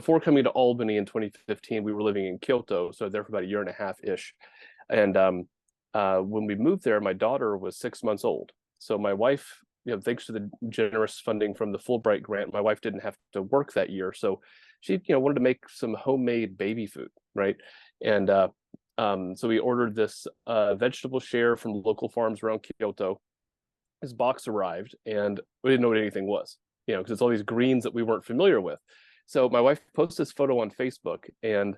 before coming to Albany in 2015, we were living in Kyoto, so there for about a year and a half ish. And when we moved there, my daughter was 6 months old. So my wife, thanks to the generous funding from the Fulbright grant, my wife didn't have to work that year. So she, wanted to make some homemade baby food, right? And so we ordered this vegetable share from local farms around Kyoto. His box arrived, and we didn't know what anything was, because it's all these greens that we weren't familiar with. So my wife posted this photo on Facebook, and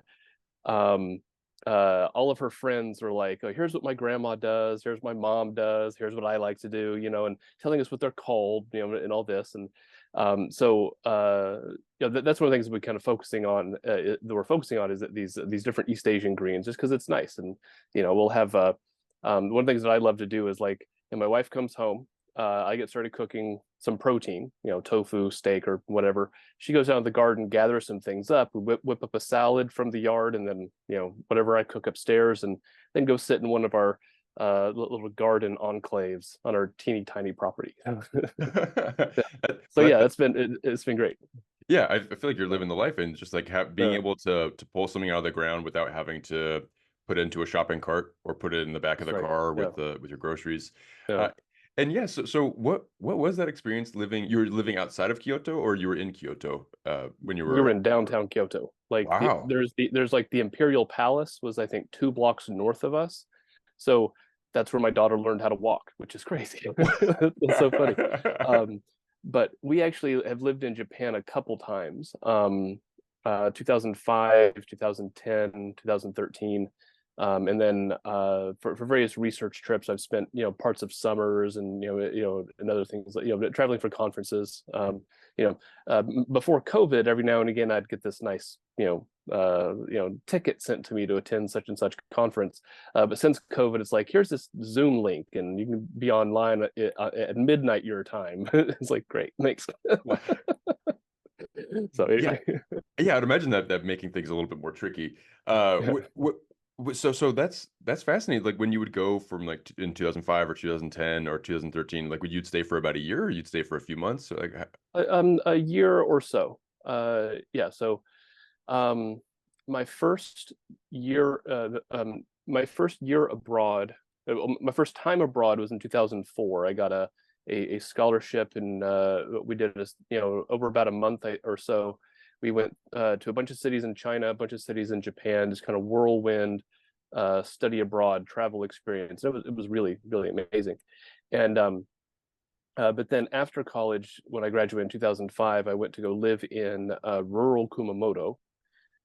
all of her friends were like, "Oh, here's what my grandma does. Here's my mom does. Here's what I like to do," and telling us what they're called, and all this. And so that's one of the things we're kind of focusing on. That we're focusing on is that these different East Asian greens, just because it's nice, and we'll have one of the things that I love to do is like, and my wife comes home. I get started cooking some protein, tofu, steak, or whatever. She goes down to the garden, gathers some things up. We whip up a salad from the yard, and then, whatever I cook upstairs, and then go sit in one of our little garden enclaves on our teeny tiny property. So yeah, it's been great. Yeah, I feel like you're living the life, and just like being able to pull something out of the ground without having to put it into a shopping cart or put it in the back of the car with your groceries. And yeah, so what was that experience living? You were living outside of Kyoto, or you were in Kyoto when you were? We were in downtown Kyoto. Like, wow. There's like the Imperial Palace was, I think, 2 blocks north of us. So that's where my daughter learned how to walk, which is crazy. It's so funny. But we actually have lived in Japan a couple times. 2005, 2010, 2013. And then for various research trips, I've spent parts of summers and and other things like traveling for conferences. Before COVID, every now and again I'd get this nice ticket sent to me to attend such and such conference. But since COVID, it's like, here's this Zoom link, and you can be online at midnight your time. It's like, great, thanks. So anyway. Yeah, I'd imagine that making things a little bit more tricky. So that's fascinating. Like when you would go from like in 2005 or 2010 or 2013, like you'd stay for about a year, or you'd stay for a few months? So like a year or so. Yeah. So my first year abroad, my first time abroad was in 2004. I got a scholarship, and we did this, over about a month or so. We went to a bunch of cities in China, a bunch of cities in Japan, just kind of whirlwind study abroad travel experience. It was really, really amazing. And but then after college, when I graduated in 2005, I went to go live in rural Kumamoto.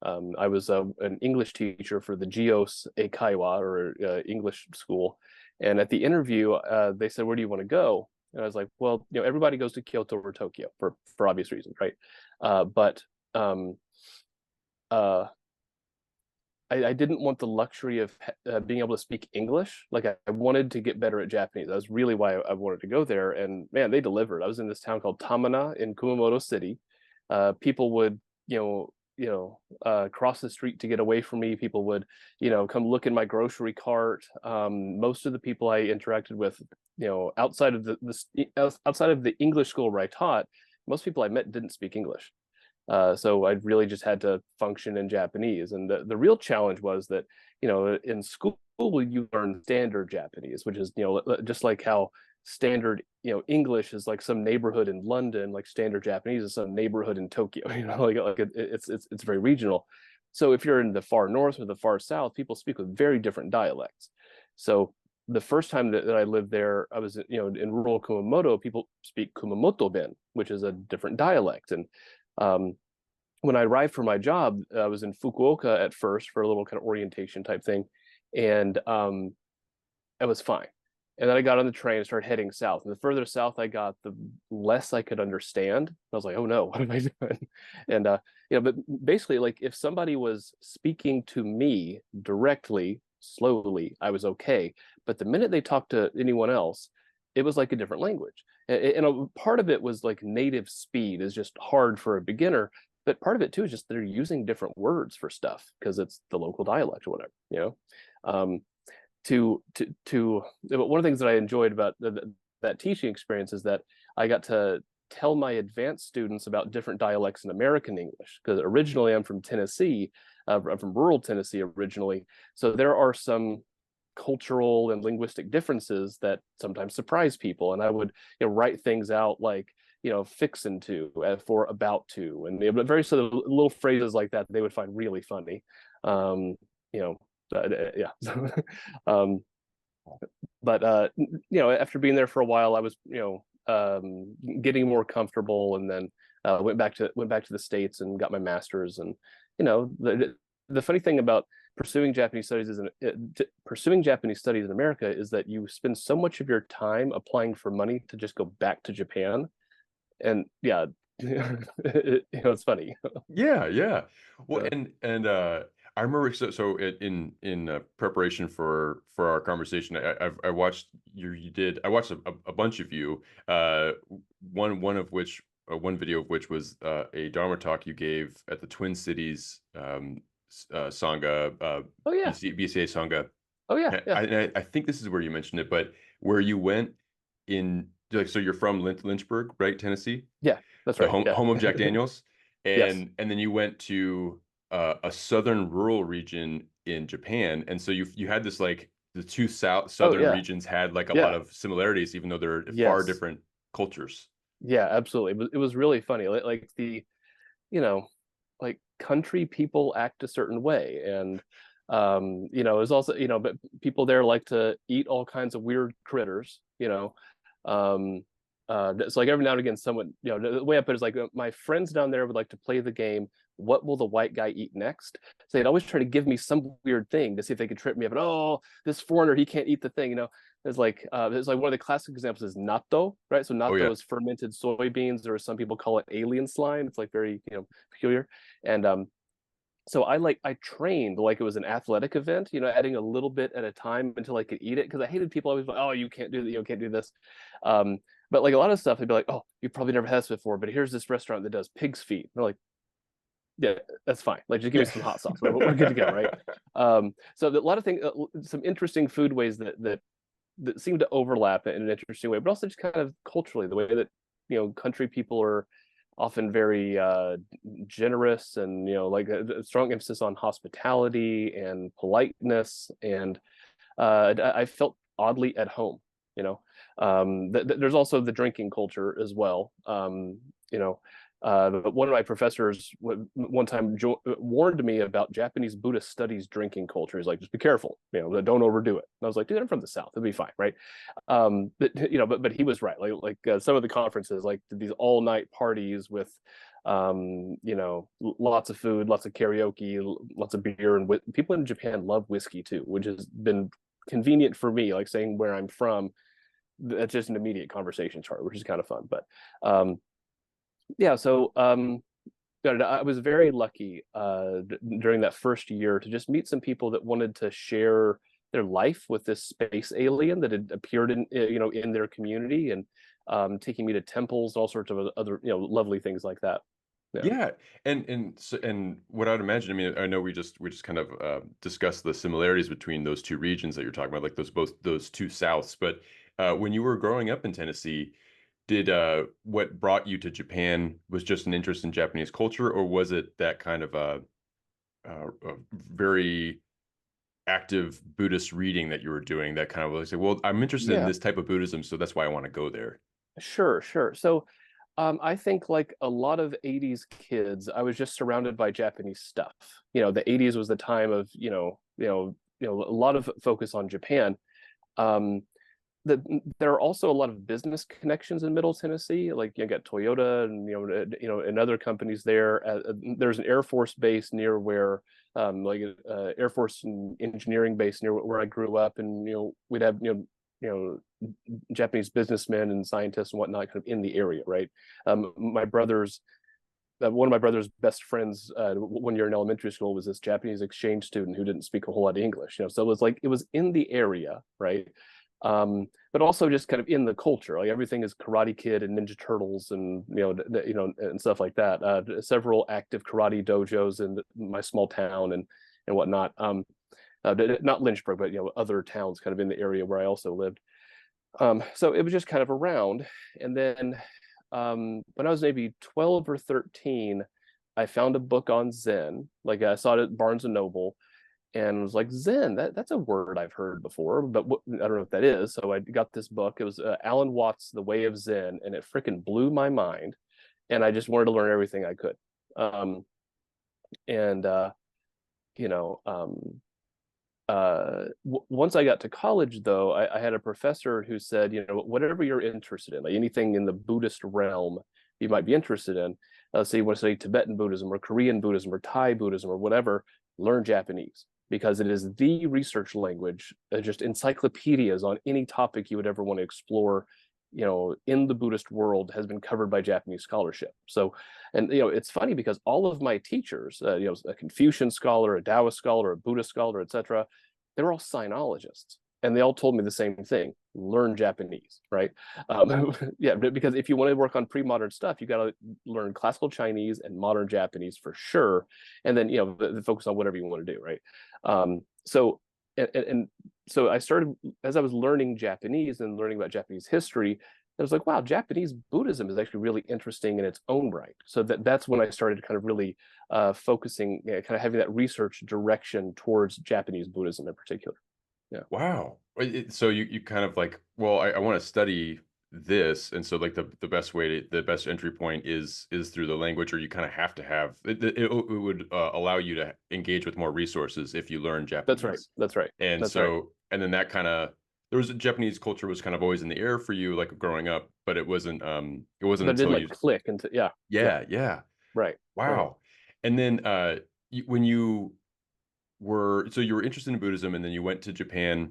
I was an English teacher for the Jōdo Eikaiwa, or English school. And at the interview, they said, "Where do you want to go?" And I was like, "Well, everybody goes to Kyoto or Tokyo for obvious reasons, right?" But I didn't want the luxury of being able to speak English. Like I wanted to get better at Japanese. That was really why I wanted to go there. And man, they delivered. I was in this town called Tamana in Kumamoto City. People would, cross the street to get away from me. People would, come look in my grocery cart. Most of the people I interacted with, outside of the English school where I taught, most people I met didn't speak English. So I really just had to function in Japanese. And the real challenge was that, in school, you learn standard Japanese, which is, just like how standard, English is like some neighborhood in London, like standard Japanese is some neighborhood in Tokyo, it's very regional. So if you're in the far north or the far south, people speak with very different dialects. So the first time that I lived there, I was, in rural Kumamoto, people speak Kumamoto-ben, which is a different dialect. And when I arrived for my job, I was in Fukuoka at first for a little kind of orientation type thing, and it was fine. And then I got on the train and started heading south. And the further south I got, the less I could understand. I was like, "Oh no, what am I doing?" And but basically, like if somebody was speaking to me directly, slowly, I was okay. But the minute they talked to anyone else, it was like a different language. And a part of it was like native speed is just hard for a beginner, but part of it too is just they're using different words for stuff because it's the local dialect or whatever, But one of the things that I enjoyed about that teaching experience is that I got to tell my advanced students about different dialects in American English, because originally I'm from Tennessee, I'm from rural Tennessee originally. So there are some cultural and linguistic differences that sometimes surprise people. And I would, write things out like, fixin' to for about to, and very sort of little phrases like that they would find really funny. You know, yeah. But after being there for a while, I was, getting more comfortable, and then went back to the States and got my master's. And the funny thing about pursuing Japanese studies in America is that you spend so much of your time applying for money to just go back to Japan. And yeah, it's funny. Yeah. Well, and I remember in preparation for our conversation, I watched I watched a bunch of you. One of which one video of which was a Dharma talk you gave at the Twin Cities Sangha, Oh yeah. BCA Sangha. Oh yeah. I think this is where you mentioned it, but where you went in, like, so you're from Lynchburg, right, Tennessee? Yeah, that's right. Home of Jack Daniels, Yes. and then you went to a southern rural region in Japan, and so you had this, like, the two southern regions had like a lot of similarities, even though they're far different cultures. Yeah, absolutely. It was really funny. Like the, like country people act a certain way, and it was also, but people there like to eat all kinds of weird critters. So like every now and again, someone, the way I put it is like, my friends down there would like to play the game, what will the white guy eat next? So they'd always try to give me some weird thing to see if they could trip me up. And, oh, this foreigner, he can't eat the thing. There's like one of the classic examples is natto, right? So natto is fermented soybeans, or some people call it alien slime. It's like very, peculiar. And so I trained like it was an athletic event, adding a little bit at a time until I could eat it, because I hated people always like, oh, you can't do that, you can't do this. But like a lot of stuff, they'd be like, oh, you probably never had this before, but here's this restaurant that does pig's feet. And they're like, yeah, that's fine. Like, just give me some hot sauce. We're good to go, right? So a lot of things, some interesting food ways that seem to overlap in an interesting way, but also just kind of culturally, the way that country people are often very generous, and like a strong emphasis on hospitality and politeness, and I felt oddly at home. There's also the drinking culture as well. But one of my professors one time warned me about Japanese Buddhist studies drinking culture. He's like, just be careful, don't overdo it. And I was like, dude, I'm from the South, it'll be fine, right? But he was right. Like some of the conferences, like these all night parties with lots of food, lots of karaoke, lots of beer, and people in Japan love whiskey too, which has been convenient for me, like saying where I'm from. That's just an immediate conversation starter, which is kind of fun. But so I was very lucky during that first year to just meet some people that wanted to share their life with this space alien that had appeared in their community, and taking me to temples, all sorts of other lovely things like that. Yeah. And what I'd imagine, I mean, I know we just kind of discussed the similarities between those two regions that you're talking about, like those two Souths. But when you were growing up in Tennessee, did what brought you to Japan was just an interest in Japanese culture, or was it that kind of a very active Buddhist reading that you were doing that kind of like, well, I'm interested in this type of Buddhism, so that's why I want to go there? Sure. So I think like a lot of 80s kids, I was just surrounded by Japanese stuff. The 80s was the time of, a lot of focus on Japan. There are also a lot of business connections in Middle Tennessee. Like you got Toyota and and other companies there. There's an Air Force base near where, Air Force and engineering base near where I grew up, and we'd have Japanese businessmen and scientists and whatnot kind of in the area, right? My brother's one of my brother's best friends 1 year in elementary school was this Japanese exchange student who didn't speak a whole lot of English. So it was like it was in the area, right? But also just kind of in the culture. Like everything is Karate Kid and Ninja Turtles and and stuff like that. Several active karate dojos in my small town and whatnot. Not Lynchburg, but other towns kind of in the area where I also lived. So it was just kind of around. And then when I was maybe 12 or 13, I found a book on Zen. Like I saw it at Barnes and Noble, and was like, Zen, that's a word I've heard before, but I don't know what that is. So I got this book. It was Alan Watts' The Way of Zen, and it freaking blew my mind. And I just wanted to learn everything I could. And you know, once I got to college, though, I had a professor who said, you know, whatever you're interested in, like anything in the Buddhist realm you might be interested in, say you want to study Tibetan Buddhism or Korean Buddhism or Thai Buddhism or whatever, learn Japanese, because it is the research language, just encyclopedias on any topic you would ever want to explore, you know, in the Buddhist world has been covered by Japanese scholarship. So, and you know, it's funny because all of my teachers, you know, a Confucian scholar, a Taoist scholar, a Buddhist scholar, etc., they're all sinologists, and they all told me the same thing: learn Japanese, right? Yeah, because if you want to work on pre-modern stuff, you got to learn classical Chinese and modern Japanese for sure, and then, you know, focus on whatever you want to do, right? So and so I started, as I was learning Japanese and learning about Japanese history, I was like, wow, Japanese Buddhism is actually really interesting in its own right. So that's when I started kind of really focusing, you know, kind of having that research direction towards Japanese Buddhism in particular. Yeah. Wow. So you kind of like, well, I want to study this, and so like the best way to, the best entry point is through the language, or you kind of have to have it would allow you to engage with more resources if you learn That's right. Japanese. That's right. And That's right. so, and then that kind of, there was a Japanese culture was kind of always in the air for you, like growing up, but it wasn't But it didn't until like you, click into, yeah. Yeah. yeah. Right. Right. Wow. And then when you were, so you were interested in Buddhism, and then you went to Japan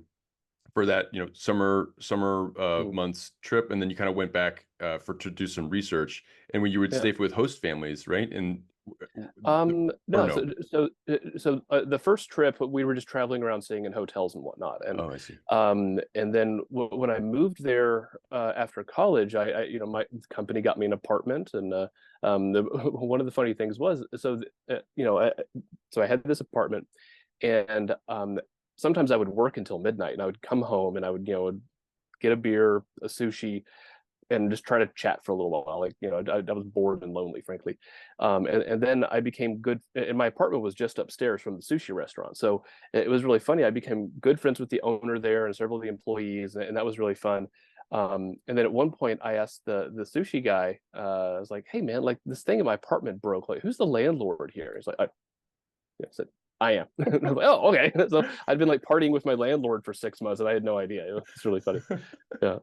for that, you know, summer Mm. months trip, and then you kind of went back for to do some research, and when you would Yeah. stay with host families, right? And or No, no? the first trip we were just traveling around staying in hotels and whatnot. Oh, I see. And then when I moved there after college, you know, my company got me an apartment, and one of the funny things was, so you know, so I had this apartment, and sometimes I would work until midnight, and I would come home and I would, you know, get a beer, a sushi, and just try to chat for a little while. Like, you know, I was bored and lonely, frankly. And then I became good, and my apartment was just upstairs from the sushi restaurant. So it was really funny. I became good friends with the owner there and several of the employees, and that was really fun. And then at one point I asked the sushi guy, I was like, hey man, like this thing in my apartment broke. Like, who's the landlord here? He's like, yeah, I said, I am. I was like, oh, okay. So I'd been like partying with my landlord for 6 months and I had no idea. It's really funny. Yeah.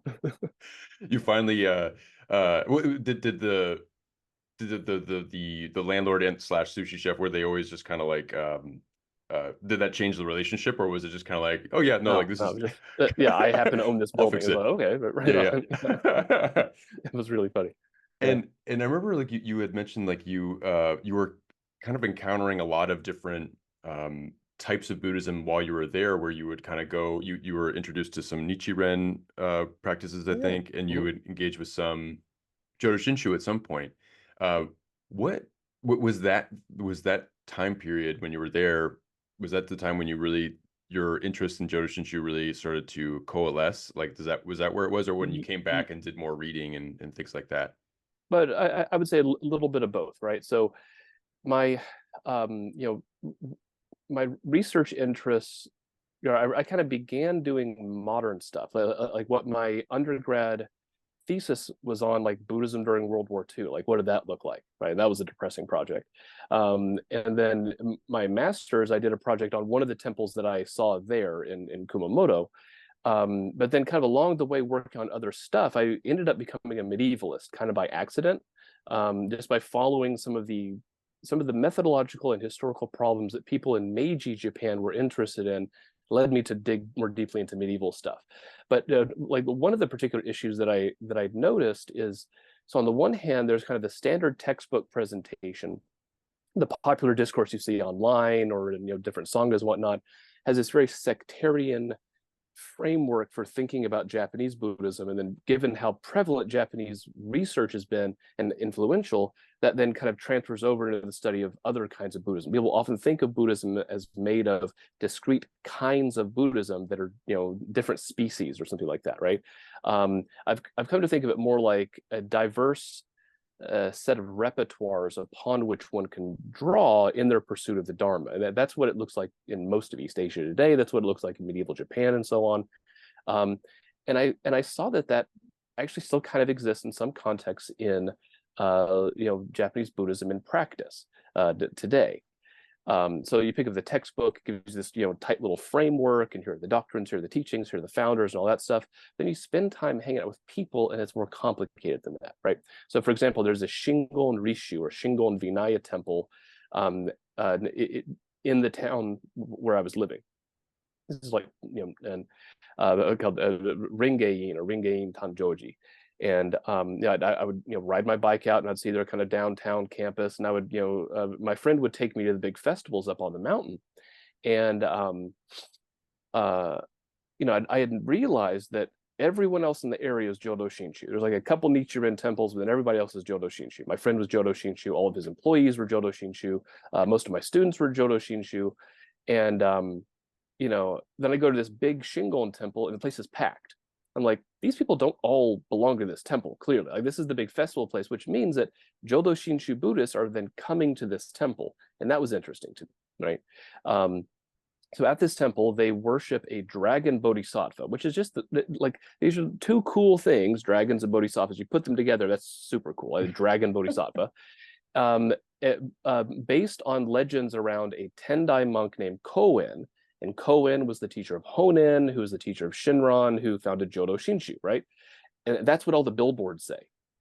You finally did the landlord and slash sushi chef, were they always just kind of like did that change the relationship, or was it just kind of like, oh yeah, no, like No, this is no, just yeah, I happen to own this I'll building. fix It's it. like, okay, but right Yeah, on. yeah. It was really funny. Yeah. And I remember like you had mentioned like you were kind of encountering a lot of different types of Buddhism while you were there, where you would kind of go, you were introduced to some Nichiren practices, I Yeah. think, and you Mhm. would engage with some Jōdo Shinshū at some point. Uh, what was that time period when you were there? Was that the time when you really, your interest in Jōdo Shinshū really started to coalesce? Like, was that where it was, or when you came back and did more reading and things like that? But I would say a little bit of both, right? So my you know, my research interests, you know, I kind of began doing modern stuff, like what my undergrad thesis was on, like Buddhism during World War II. Like, what did that look like? Right. That was a depressing project. And then my master's, I did a project on one of the temples that I saw there in Kumamoto. But then kind of along the way, working on other stuff, I ended up becoming a medievalist kind of by accident, just by following some of the methodological and historical problems that people in Meiji Japan were interested in, led me to dig more deeply into medieval stuff. But like one of the particular issues that I'd noticed is, so on the one hand, there's kind of the standard textbook presentation, the popular discourse you see online or in, you know, different sanghas and whatnot, has this very sectarian framework for thinking about Japanese Buddhism. And then given how prevalent Japanese research has been and influential, that then kind of transfers over into the study of other kinds of Buddhism. People often think of Buddhism as made of discrete kinds of Buddhism that are, different species or something like that, right? I've come to think of it more like a diverse set of repertoires upon which one can draw in their pursuit of the Dharma. And that's what it looks like in most of East Asia today. That's what it looks like in medieval Japan and so on. And I saw that actually still kind of exists in some contexts in Japanese Buddhism in practice today. So you pick up the textbook, it gives this tight little framework, and here are the doctrines, here are the teachings, here are the founders, and all that stuff. Then you spend time hanging out with people, and it's more complicated than that, right? So, for example, there's a Shingon Rishu or Shingon Vinaya temple in the town where I was living. This is like called Ringein or Ringein Tanjoji. And I would ride my bike out, and I'd see their kind of downtown campus, and I would my friend would take me to the big festivals up on the mountain, and I had realized that everyone else in the area is Jōdo Shinshū. There's like a couple Nichiren temples, but then everybody else is Jōdo Shinshū. My friend was Jōdo Shinshū. All of his employees were Jōdo Shinshū. Most of my students were Jōdo Shinshū, and then I go to this big Shingon temple, and the place is packed. I'm like, these people don't all belong to this temple, clearly. Like, this is the big festival place, which means that Jōdo Shinshū Buddhists are then coming to this temple. And that was interesting to me, right? So at this temple, they worship a dragon bodhisattva, which is just like, these are two cool things, dragons and bodhisattvas. You put them together, that's super cool, a dragon bodhisattva. Based on legends around a Tendai monk named Koen. And Koen was the teacher of Honen, who was the teacher of Shinran, who founded Jōdo Shinshū, right? And that's what all the billboards say,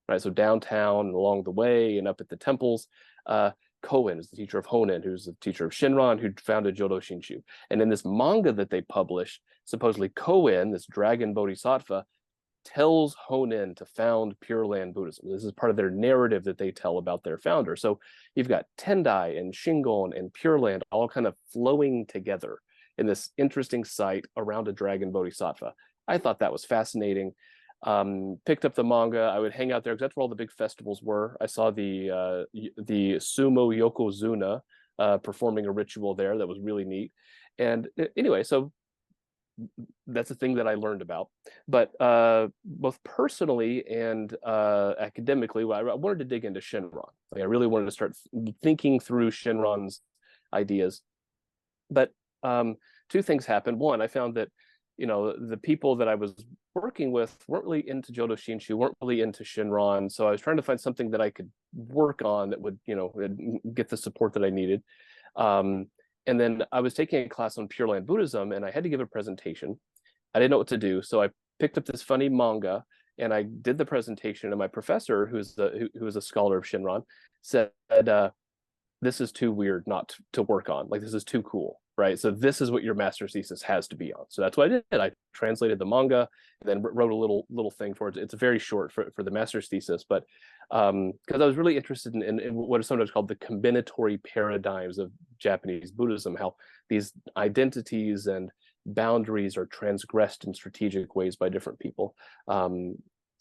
right? So downtown and along the way and up at the temples, Koen is the teacher of Honen, who's the teacher of Shinran, who founded Jōdo Shinshū. And in this manga that they published, supposedly Koen, this dragon bodhisattva, tells Honen to found Pure Land Buddhism. This is part of their narrative that they tell about their founder. So you've got Tendai and Shingon and Pure Land all kind of flowing together in this interesting site around a dragon bodhisattva. I thought that was fascinating. Picked up the manga. I would hang out there because that's where all the big festivals were. I saw the sumo yokozuna performing a ritual there that was really neat. And anyway, so that's a thing that I learned about. But both personally and academically, I wanted to dig into Shinran. Like, I really wanted to start thinking through Shinran's ideas. But two things happened. One, I found that the people that I was working with weren't really into Jōdo Shinshū, weren't really into Shinran. So I was trying to find something that I could work on that would get the support that I needed. And then I was taking a class on Pure Land Buddhism, and I had to give a presentation. I didn't know what to do, so I picked up this funny manga and I did the presentation. And my professor, who was a scholar of Shinran, said, "This is too weird not to work on. Like, this is too cool." Right. So this is what your master's thesis has to be on. So that's what I did. I translated the manga and then wrote a little thing for it. It's very short for the master's thesis, but because I was really interested in what is sometimes called the combinatory paradigms of Japanese Buddhism, how these identities and boundaries are transgressed in strategic ways by different people. So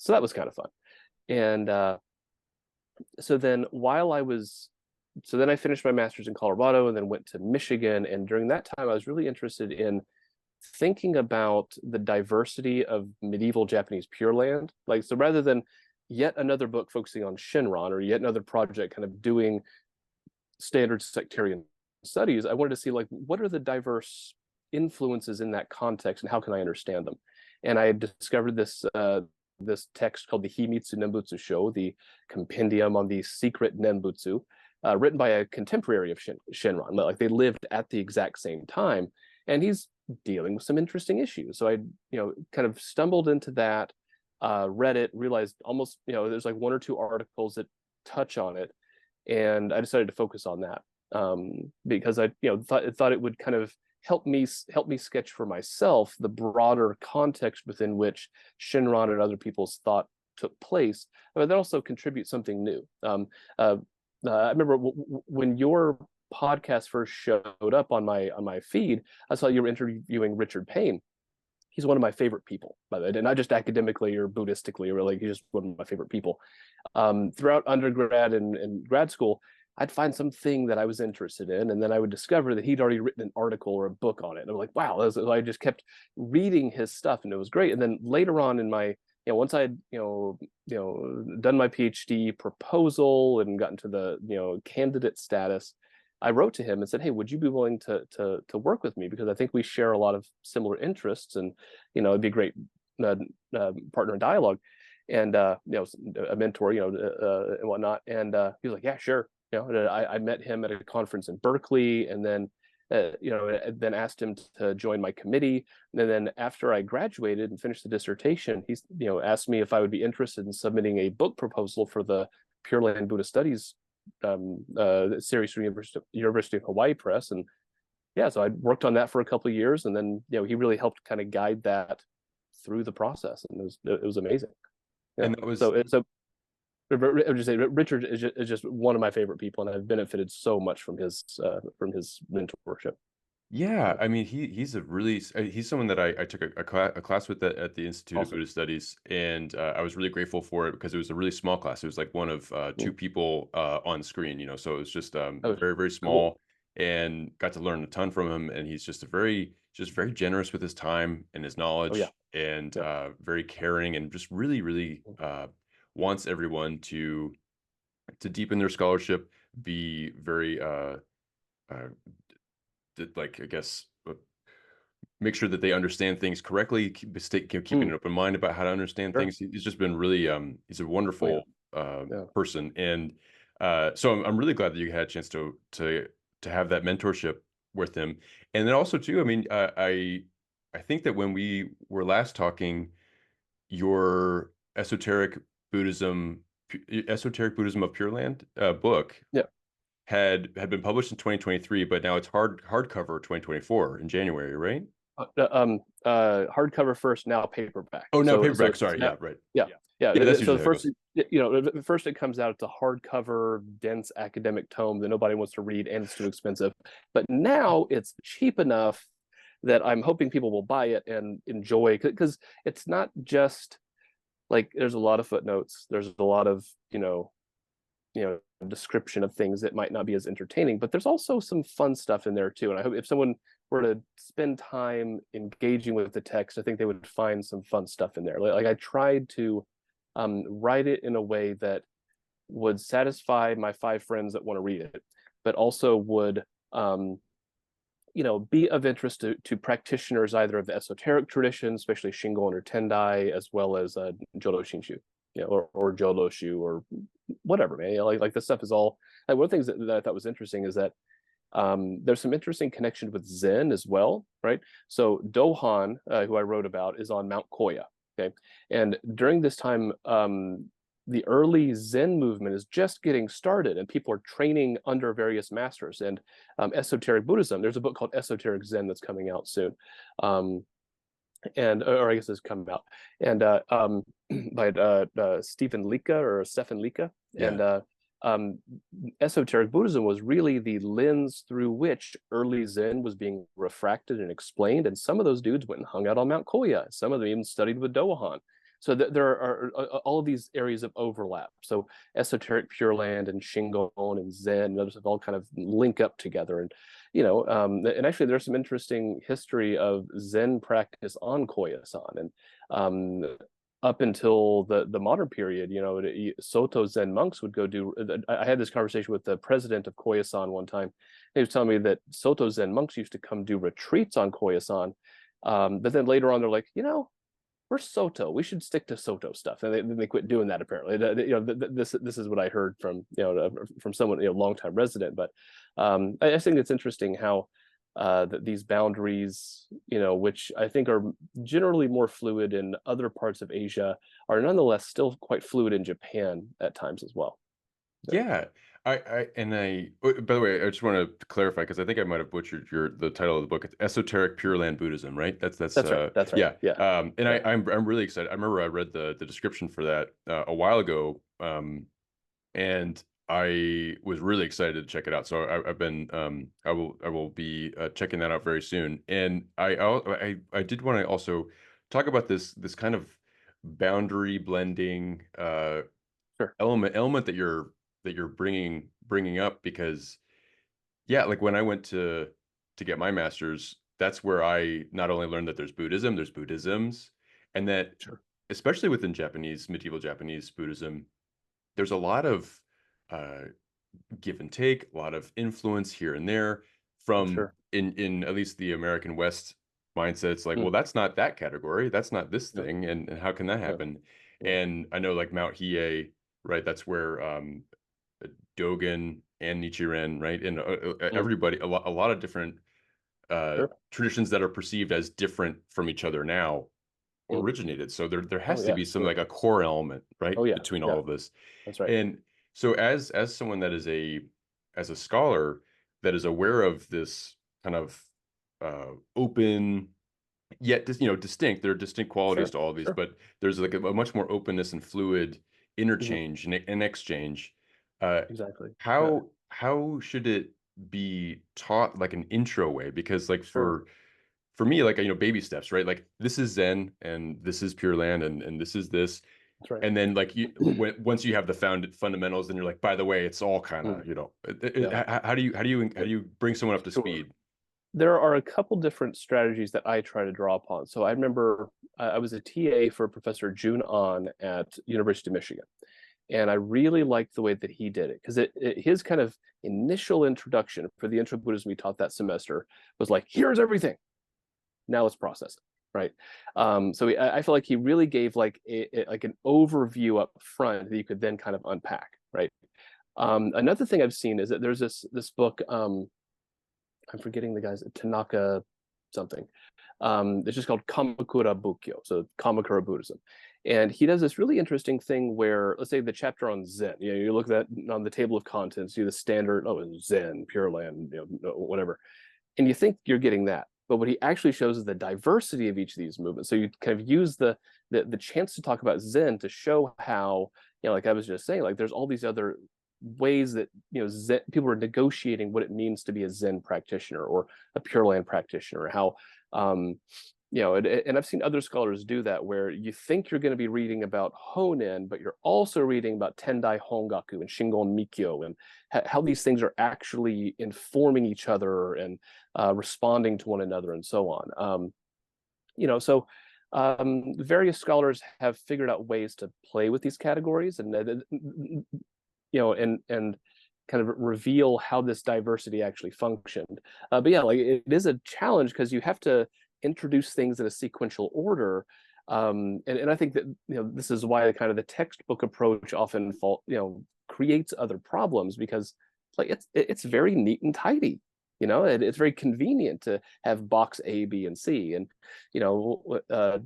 that was kind of fun. And so then I finished my master's in Colorado and then went to Michigan. And during that time, I was really interested in thinking about the diversity of medieval Japanese Pure Land. Like, so rather than yet another book focusing on Shinran or yet another project kind of doing standard sectarian studies, I wanted to see, like, what are the diverse influences in that context and how can I understand them? And I discovered this text called the Himitsu Nembutsu Sho, the compendium on the secret Nembutsu, written by a contemporary of Shinran. Like, they lived at the exact same time, and he's dealing with some interesting issues. So I, kind of stumbled into that, read it, realized almost, there's like one or two articles that touch on it, and I decided to focus on that because I, thought it would kind of help me sketch for myself the broader context within which Shinran and other people's thought took place, but then also contribute something new. I remember when your podcast first showed up on my feed, I saw you were interviewing Richard Payne. he's one of my favorite people, by the way, and not just academically or Buddhistically, or like, he's just one of my favorite people. Throughout undergrad and grad school, I'd find something that I was interested in, and then I would discover that he'd already written an article or a book on it. And I'm like, wow, I just kept reading his stuff, and it was great. And then later on in my, once I'd, done my PhD proposal and gotten to the, candidate status, I wrote to him and said, hey, would you be willing to work with me? Because I think we share a lot of similar interests, and, it'd be a great partner in dialogue, and, a mentor, and whatnot. And he was like, yeah, sure. I met him at a conference in Berkeley, and then, then asked him to join my committee. And then after I graduated and finished the dissertation, he's, asked me if I would be interested in submitting a book proposal for the Pure Land Buddhist Studies series from University of Hawaii Press. And yeah, so I worked on that for a couple of years, and then, he really helped kind of guide that through the process, and it was amazing. And that was so I would just say Richard is just one of my favorite people, and I've benefited so much from his mentorship. Yeah, I mean, he's he's someone that I took a class with at the Institute of Buddhist Studies, and I was really grateful for it because it was a really small class. It was like one of two people on screen, so it was just very, very small, and got to learn a ton from him. And he's just very generous with his time and his knowledge, and very caring, and just really, really wants everyone to deepen their scholarship, be very like, I guess, make sure that they understand things correctly, keeping an open mind about how to understand things. He's just been really he's a wonderful person, and so I'm really glad that you had a chance to have that mentorship with him. And then also too, I mean, I think that when we were last talking, your esoteric Buddhism of Pure Land book had been published in 2023, but now it's hardcover 2024 in January, right? Hardcover first, now paperback. Oh, no, paperback. Sorry, yeah, right. Yeah. So first, first it comes out, it's a hardcover, dense academic tome that nobody wants to read, and it's too expensive. But now it's cheap enough that I'm hoping people will buy it and enjoy, because it's not just like, there's a lot of footnotes, there's a lot of description of things that might not be as entertaining, but there's also some fun stuff in there too. And I hope if someone were to spend time engaging with the text, I think they would find some fun stuff in there. Like I tried to write it in a way that would satisfy my 5 friends that want to read it, but also would be of interest to practitioners either of the esoteric tradition, especially Shingon or Tendai, as well as Jōdo Shinshū, or Jōdo Shu, or whatever, man. Like this stuff is all. Like, one of the things that I thought was interesting is that there's some interesting connection with Zen as well, right? So Dohan, who I wrote about, is on Mount Koya. Okay, and during this time, the early Zen movement is just getting started, and people are training under various masters. And esoteric Buddhism, there's a book called Esoteric Zen that's coming out soon, or I guess it's come out, and by Stephen Lika. And esoteric Buddhism was really the lens through which early Zen was being refracted and explained. And some of those dudes went and hung out on Mount Koya. Some of them even studied with Dohan. So there are all of these areas of overlap. So esoteric Pure Land and Shingon and Zen and others have all kind of link up together. And and actually there's some interesting history of Zen practice on Koyasan. And up until the modern period, Soto Zen monks would go do. I had this conversation with the president of Koyasan one time. He was telling me that Soto Zen monks used to come do retreats on Koyasan, but then later on they're like, we're Soto, we should stick to Soto stuff, and then they quit doing that. Apparently, this is what I heard from from someone, longtime resident. But I think it's interesting how that these boundaries, which I think are generally more fluid in other parts of Asia, are nonetheless still quite fluid in Japan at times as well. So. Yeah. By the way, I just want to clarify, because I think I might have butchered the title of the book. It's Esoteric Pure Land Buddhism, right? That's right. That's right. Yeah. And I'm really excited. I remember I read the description for that a while ago, and I was really excited to check it out. So I've been I will be checking that out very soon. And I did want to also talk about this kind of boundary blending Sure. element that you're bringing up, because yeah, like when I went to get my master's, that's where I not only learned that there's Buddhism, there's Buddhisms, and that Sure. especially within Japanese, medieval Japanese Buddhism, there's a lot of uh, give and take, a lot of influence here and there Oh, from sure. in at least the American West mindset. It's like, well, Mm. that's not that category, that's not this Yeah. thing, and how can that Yeah. happen? Yeah. And I know like Mount Hiei, right? That's where Dogen and Nichiren, right? And Mm. everybody, a lot of different Sure. traditions that are perceived as different from each other now Mm. originated. So there Oh has to yeah. be some Sure. like a core element, right, Oh yeah. between all Yeah. of this. That's right. And so as someone that is as a scholar that is aware of this kind of open yet distinct, there are distinct qualities Sure. to all of these, Sure. but there's like a much more openness and fluid Mhm. interchange and exchange. uh Exactly. Yeah. how should it be taught, like an intro way? Because like Sure. for me, like, baby steps, right? Like this is Zen and this is Pure Land and this is this. That's right. And then like once you have the fundamentals, then you're like, by the way, it's all kind Mm. of, Yeah. how do you bring someone up to Sure. speed? There are a couple different strategies that I try to draw upon. So I remember I was a TA for Professor Jun An at University of Michigan, and I really liked the way that he did it because his kind of initial introduction for the intro Buddhism we taught that semester was like, here's everything. Now let's process it, right? I feel like he really gave like like an overview up front that you could then kind of unpack, right? Another thing I've seen is that there's this book. I'm forgetting the guy's Tanaka something. It's just called Kamakura Bukkyo, so Kamakura Buddhism. And he does this really interesting thing where, let's say the chapter on Zen, you look at that on the table of contents, you the standard, oh, Zen, Pure Land, whatever. And you think you're getting that. But what he actually shows is the diversity of each of these movements. So you kind of use the chance to talk about Zen to show how, like I was just saying, like there's all these other ways that Zen, people are negotiating what it means to be a Zen practitioner or a Pure Land practitioner. How and I've seen other scholars do that where you think you're going to be reading about Honen, but you're also reading about Tendai Hongaku and Shingon Mikyo and how these things are actually informing each other and responding to one another and so on. So various scholars have figured out ways to play with these categories and kind of reveal how this diversity actually functioned. But yeah, like it is a challenge because you have to introduce things in a sequential order. And I think that this is why the kind of the textbook approach often creates other problems because like it's very neat and tidy. It's very convenient to have box A, B, and C. And a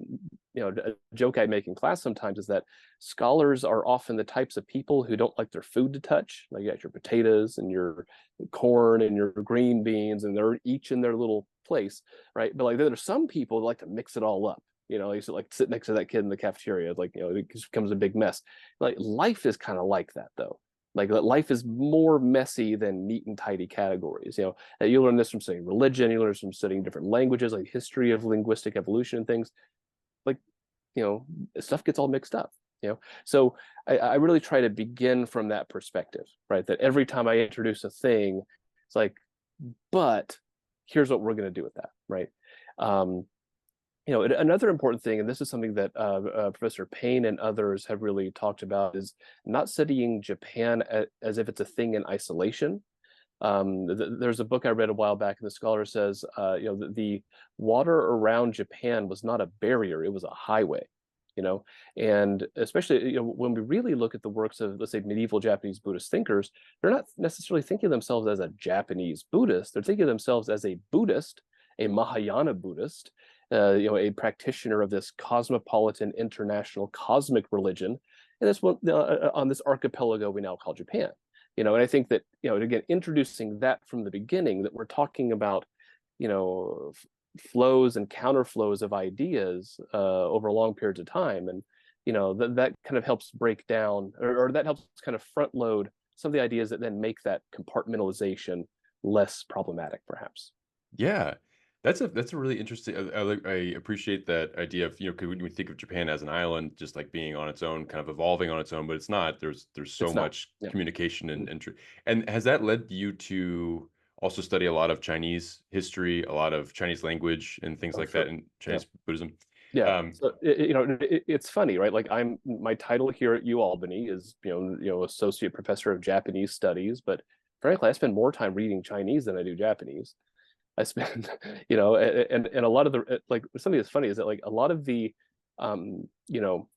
joke I make in class sometimes is that scholars are often the types of people who don't like their food to touch. Like you got your potatoes and your corn and your green beans, and they're each in their little place, right? But like there's some people that like to mix it all up. I used to like sit next to that kid in the cafeteria, like it just becomes a big mess. Like life is kind of like that though. Like life is more messy than neat and tidy categories. You learn this from studying religion, you learn this from studying different languages, like history of linguistic evolution and things. Like, stuff gets all mixed up. So I really try to begin from that perspective, right? That every time I introduce a thing, it's like, but here's what we're going to do with that, right? Another important thing, and this is something that Professor Payne and others have really talked about, is not studying Japan as if it's a thing in isolation. There's a book I read a while back, and the scholar says, the water around Japan was not a barrier; it was a highway. And especially when we really look at the works of, let's say, medieval Japanese Buddhist thinkers, they're not necessarily thinking of themselves as a Japanese Buddhist. They're thinking of themselves as a Buddhist, a Mahayana Buddhist, a practitioner of this cosmopolitan, international, cosmic religion, and this one on this archipelago we now call Japan. And I think that again, introducing that from the beginning, that we're talking about flows and counterflows of ideas over long periods of time, and that kind of helps break down, or that helps kind of front load some of the ideas that then make that compartmentalization less problematic, perhaps. Yeah, that's a really interesting. I appreciate that idea of, 'cause when we think of Japan as an island, just like being on its own, kind of evolving on its own, but it's not. There's so It's not. much Yeah. communication and has that led you to also study a lot of Chinese history, a lot of Chinese language, and things Oh, like that sure. in Yeah. Chinese Buddhism? Yeah. Um, So it's funny, right? Like my title here at U Albany is associate professor of Japanese studies, but frankly, I spend more time reading Chinese than I do Japanese. I spend, and a lot of the like something that's funny is that like a lot of the, um, you know,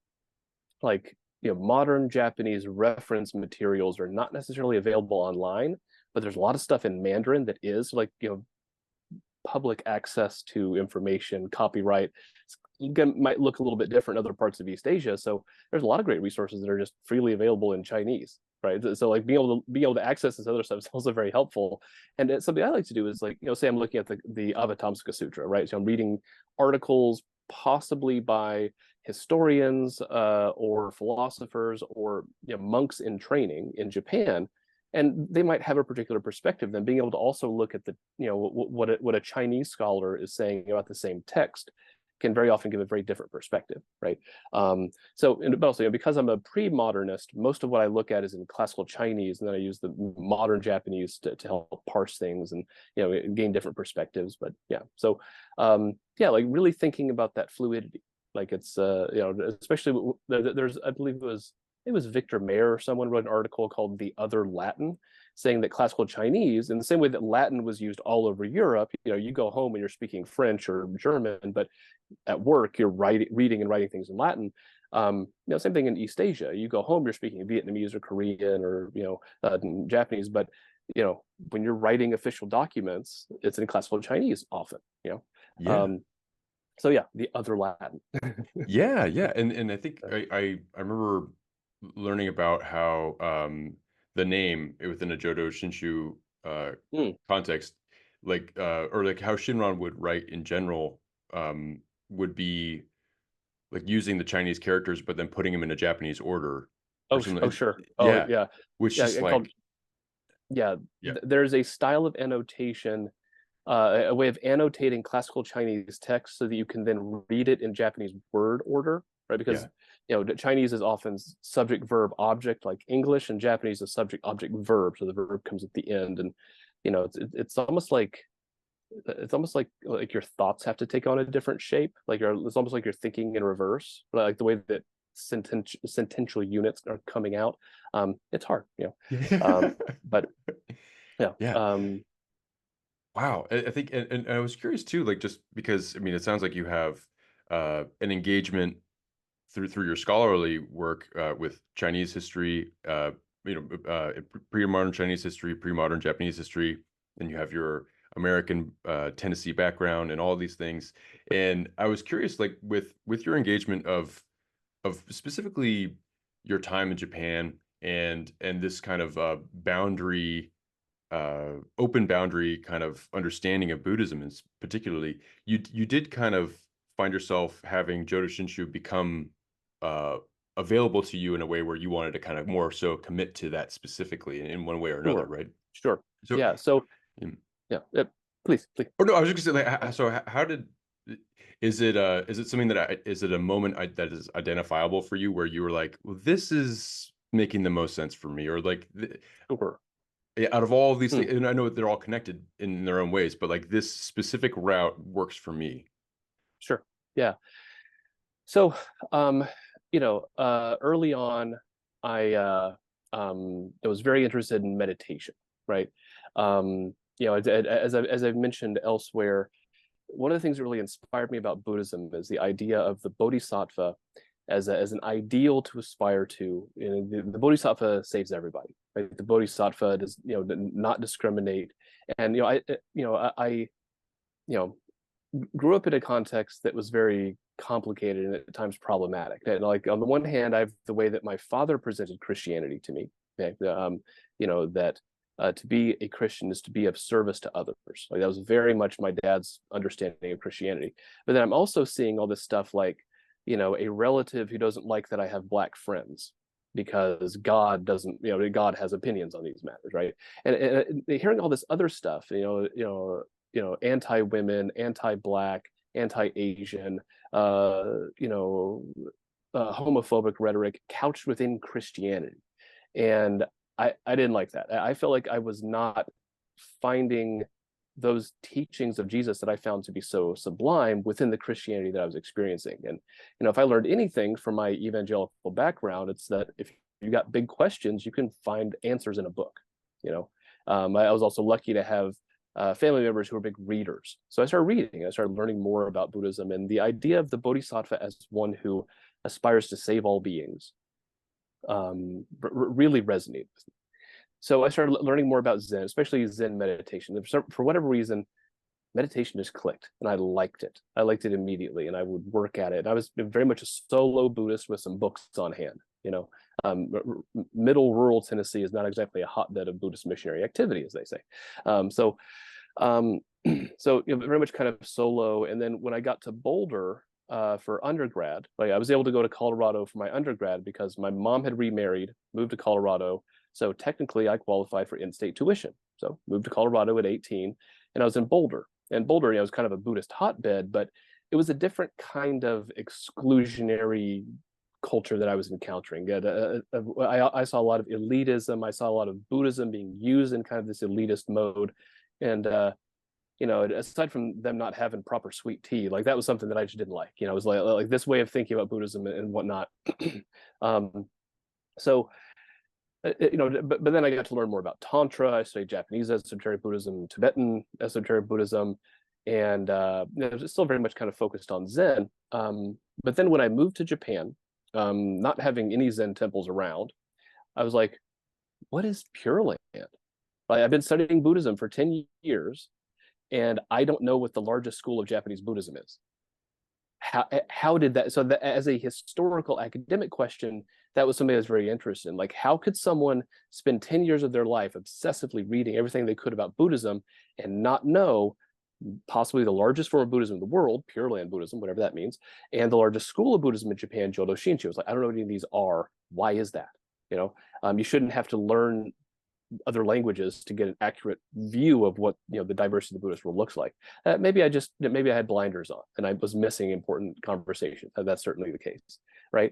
like modern Japanese reference materials are not necessarily available online, but there's a lot of stuff in Mandarin that is like public access to information, copyright. Again, might look a little bit different in other parts of East Asia. So there's a lot of great resources that are just freely available in Chinese, right? So like being able to access this other stuff is also very helpful. And it's something I like to do is like, say I'm looking at the Avatamsaka Sutra, right? So I'm reading articles possibly by historians or philosophers or monks in training in Japan, and they might have a particular perspective. Then being able to also look at the what a Chinese scholar is saying about the same text can very often give a very different perspective, right? But also, because I'm a pre-modernist, most of what I look at is in classical Chinese, and then I use the modern Japanese to help parse things and gain different perspectives. But yeah, so like really thinking about that fluidity, like it's especially there's I believe it was Victor Mayer or someone wrote an article called "The Other Latin," saying that classical Chinese, in the same way that Latin was used all over Europe, you go home and you're speaking French or German, but at work you're reading and writing things in Latin. Same thing in East Asia. You go home, you're speaking Vietnamese or Korean or Japanese, but when you're writing official documents, it's in classical Chinese often. yeah. So yeah, the other Latin. Yeah, yeah, and I think I remember learning about how the name within a Jōdo Shinshū Mm. context, like or like how Shinran would write in general, would be like using the Chinese characters, but then putting them in a Japanese order or something. Oh, sure. Oh, Yeah, yeah. which Yeah, just and called like yeah. yeah, There's a style of annotation, a way of annotating classical Chinese text so that you can then read it in Japanese word order, right? Because yeah, Chinese is often subject verb object like English, and Japanese is subject object verb, so the verb comes at the end, and it's almost like your thoughts have to take on a different shape. Like it's almost like you're thinking in reverse, but like the way that sentential units are coming out, it's hard, yeah, but yeah. yeah. Wow. I think, and I was curious too, like just because I mean, it sounds like you have an engagement through your scholarly work with Chinese history, pre-modern Chinese history, pre-modern Japanese history, and you have your American Tennessee background and all these things. And I was curious, like with your engagement of specifically your time in Japan and this kind of open boundary kind of understanding of Buddhism is particularly you did kind of find yourself having Jōdo Shinshū become uh, available to you in a way where you wanted to kind of more so commit to that specifically in one way or another, Sure. right? Sure. So, Yeah. So mm, yeah. Please, please. or no, I was just gonna say, like, so how did is it something that is it a moment that is identifiable for you where you were like, well, this is making the most sense for me, or like Sure. out of all of these Hmm. things, and I know they're all connected in their own ways, but like this specific route works for me. Sure. Yeah. So, early on, I was very interested in meditation, right? As I've mentioned elsewhere, one of the things that really inspired me about Buddhism is the idea of the bodhisattva as an ideal to aspire to. The bodhisattva saves everybody, right? The bodhisattva does not discriminate, and I grew up in a context that was very complicated and at times problematic. And like on the one hand, I have the way that my father presented Christianity to me. Okay? That to be a Christian is to be of service to others. Like that was very much my dad's understanding of Christianity. But then I'm also seeing all this stuff like, a relative who doesn't like that I have black friends because God doesn't, God has opinions on these matters, right? And hearing all this other stuff, anti-women, anti-black, anti-Asian, homophobic rhetoric couched within Christianity. And I didn't like that. I felt like I was not finding those teachings of Jesus that I found to be so sublime within the Christianity that I was experiencing. And, if I learned anything from my evangelical background, it's that if you got big questions, you can find answers in a book. I was also lucky to have family members who were big readers. So I started reading, I started learning more about Buddhism, and the idea of the Bodhisattva as one who aspires to save all beings really resonated with me. So I started learning more about Zen, especially Zen meditation. For whatever reason, meditation just clicked, and I liked it. I liked it immediately, and I would work at it. I was very much a solo Buddhist with some books on hand. Middle rural Tennessee is not exactly a hotbed of Buddhist missionary activity, as they say. So very much kind of solo. And then when I got to Boulder for undergrad, I was able to go to Colorado for my undergrad because my mom had remarried, moved to Colorado. So technically I qualified for in-state tuition. So moved to Colorado at 18, and I was in Boulder. And Boulder, was kind of a Buddhist hotbed, but it was a different kind of exclusionary culture that I was encountering. I saw a lot of elitism. I saw a lot of Buddhism being used in kind of this elitist mode. And, aside from them not having proper sweet tea, that was something that I just didn't like. It was like this way of thinking about Buddhism and whatnot. But then I got to learn more about Tantra. I studied Japanese esoteric Buddhism, Tibetan esoteric Buddhism, and still very much kind of focused on Zen. But then when I moved to Japan, not having any Zen temples around, I was like, what is Pure Land? I've been studying Buddhism for 10 years, and I don't know what the largest school of Japanese Buddhism is. How did that, so that as a historical academic question, that was something I was very interested in. How could someone spend 10 years of their life obsessively reading everything they could about Buddhism and not know possibly the largest form of Buddhism in the world, Pure Land Buddhism, whatever that means, and the largest school of Buddhism in Japan, Jōdo Shinshū? I was like, I don't know what any of these are. Why is that? You shouldn't have to learn other languages to get an accurate view of what the diversity of the Buddhist world looks like. Maybe I had blinders on and I was missing important conversations. That's certainly the case, right?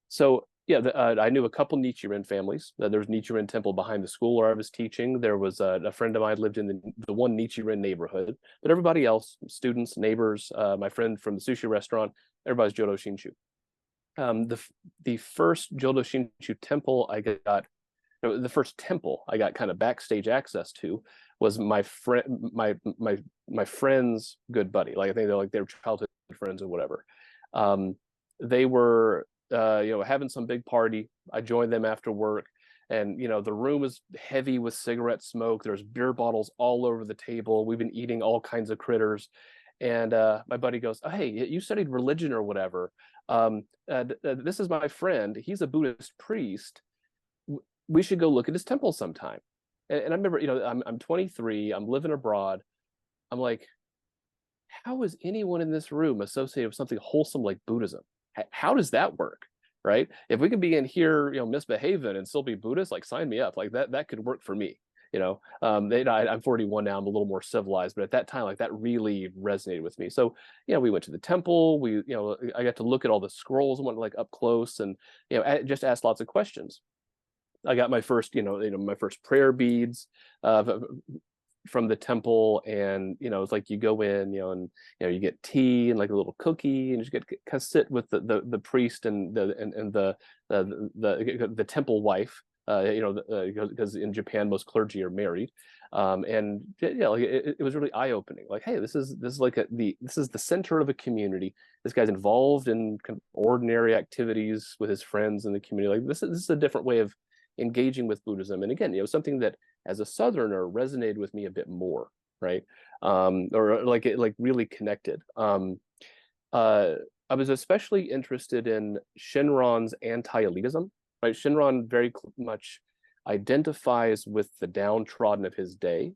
So I knew a couple Nichiren families. There was Nichiren temple behind the school where I was teaching. There was a friend of mine lived in the one Nichiren neighborhood, but everybody else, students, neighbors, my friend from the sushi restaurant, everybody's Jōdo Shinshū. The first Jōdo Shinshū temple I got, the first temple I got kind of backstage access to was my friend's good buddy. I think they were childhood friends or whatever. They were having some big party. I joined them after work, and the room was heavy with cigarette smoke. There's beer bottles all over the table. We've been eating all kinds of critters, and my buddy goes, oh, hey, you studied religion or whatever. This is my friend. He's a Buddhist priest. We should go look at his temple sometime. And I remember, I'm 23, I'm living abroad. I'm like, how is anyone in this room associated with something wholesome like Buddhism? How does that work, right? If we can be in here, misbehaving and still be Buddhist, sign me up. That could work for me. I'm 41 now, I'm a little more civilized, but at that time, that really resonated with me. So, we went to the temple, I got to look at all the scrolls and went up close and, just asked lots of questions. I got my first, my first prayer beads from the temple, and it's you go in, and you get tea and a little cookie, and you just get kind of sit with the priest and the temple wife, because in Japan most clergy are married, and it was really eye opening. Hey, this is the center of a community. This guy's involved in kind of ordinary activities with his friends in the community. This is a different way of engaging with Buddhism. And again, something that as a Southerner resonated with me a bit more, right? Or really connected. I was especially interested in Shinran's anti-elitism, right? Shinran very much identifies with the downtrodden of his day.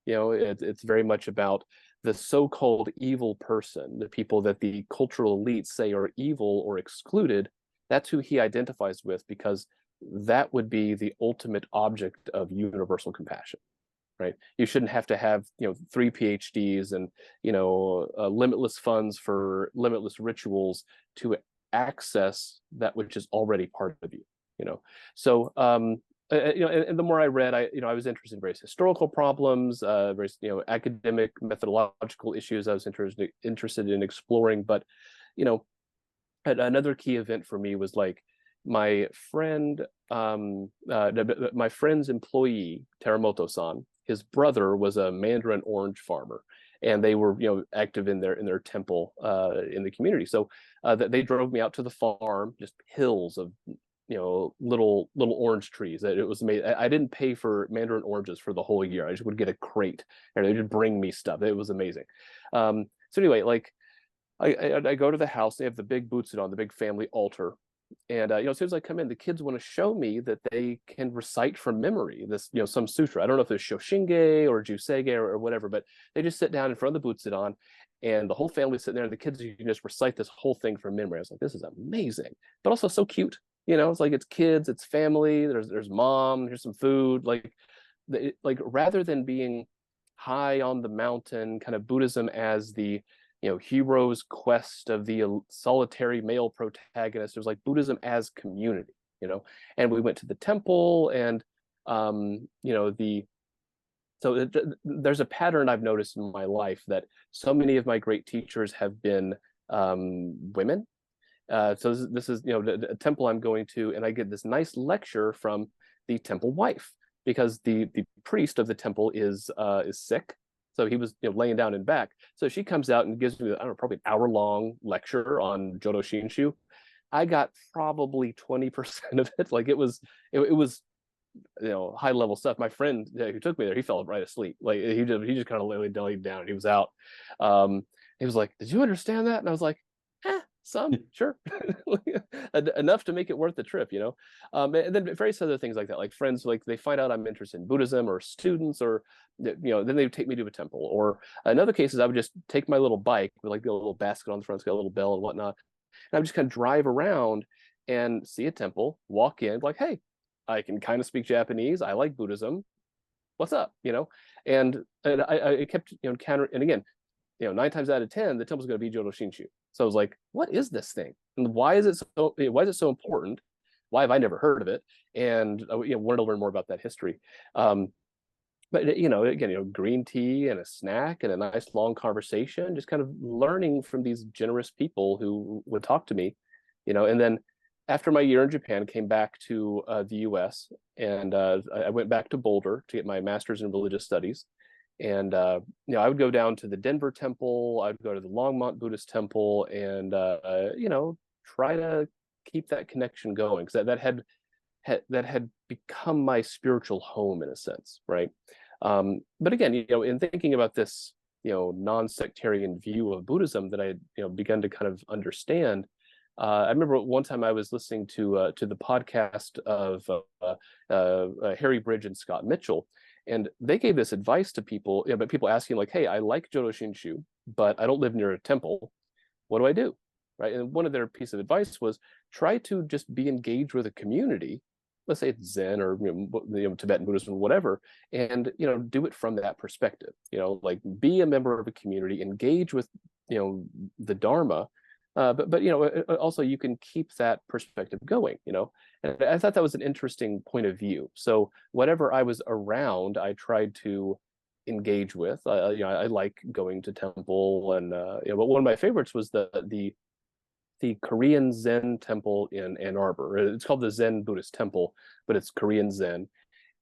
It's very much about the so-called evil person, the people that the cultural elites say are evil or excluded, that's who he identifies with, because that would be the ultimate object of universal compassion, right? You shouldn't have to have, 3 PhDs and, limitless funds for limitless rituals to access that which is already part of you, So, and the more I read, I was interested in various historical problems, various, academic methodological issues I was interested in exploring. But, you know, another key event for me was like my friend, my friend's employee, Teramoto-san, his brother was a mandarin orange farmer, and they were, active in their temple in the community. So they drove me out to the farm, just hills of, little orange trees. It was amazing. I didn't pay for mandarin oranges for the whole year. I just would get a crate, and they would bring me stuff. It was amazing. So anyway, like I go to the house. They have the big butsudan, the big family altar. And as soon as I come in, the kids want to show me that they can recite from memory this, some sutra. I don't know if it's Shoshinge or Jusege or whatever, but they just sit down in front of the butsudan, and the whole family's sitting there, and the kids, you can just recite this whole thing from memory. I was like, this is amazing, but also so cute. It's like it's kids, it's family. There's mom. Here's some food. Like rather than being high on the mountain, kind of Buddhism as the hero's quest of the solitary male protagonist. There's like Buddhism as community, and we went to the temple, and there's a pattern I've noticed in my life, that so many of my great teachers have been women. So this is a temple I'm going to, and I get this nice lecture from the temple wife, because the priest of the temple is sick. So he was laying down in back. So she comes out and gives me, I don't know, probably an hour-long lecture on Jōdo Shinshū. I got probably 20% of it. Like it was high-level stuff. My friend who took me there, he fell right asleep. Like he just kind of laid down, and he was out. He was like, "Did you understand that?" And I was like, some, sure. Enough to make it worth the trip, and then various other things like that, like friends, like they find out I'm interested in Buddhism, or students, or then they would take me to a temple. Or in other cases, I would just take my little bike with like the little basket on the front, it's got a little bell and whatnot, and I would just kind of drive around and see a temple, walk in, like, hey, I can kind of speak Japanese, I like Buddhism, what's up, and I kept counter, and again, 9 times out of 10, the temple's going to be Jōdo Shinshū. So I was like, what is this thing? And why is it so important? Why have I never heard of it? And wanted to learn more about that history. But again, green tea and a snack and a nice long conversation, just kind of learning from these generous people who would talk to me, and then after my year in Japan, came back to the US, and I went back to Boulder to get my master's in religious studies. And I would go down to the Denver temple, I'd go to the Longmont Buddhist temple, and try to keep that connection going, because that had become my spiritual home in a sense, right? But again, in thinking about this, non-sectarian view of Buddhism that I had begun to kind of understand, I remember one time I was listening to the podcast of Harry Bridge and Scott Mitchell, and they gave this advice to people, but people asking like, hey, I like Jōdo Shinshū, but I don't live near a temple. What do I do? Right. And one of their piece of advice was try to just be engaged with a community. Let's say it's Zen or Tibetan Buddhism, whatever, and do it from that perspective. Like be a member of a community, engage with the Dharma, but also you can keep that perspective going. And I thought that was an interesting point of view. So whatever I was around, I tried to engage with. I like going to temple, and but one of my favorites was the Korean Zen temple in Ann Arbor. It's called the Zen Buddhist Temple, but it's Korean Zen.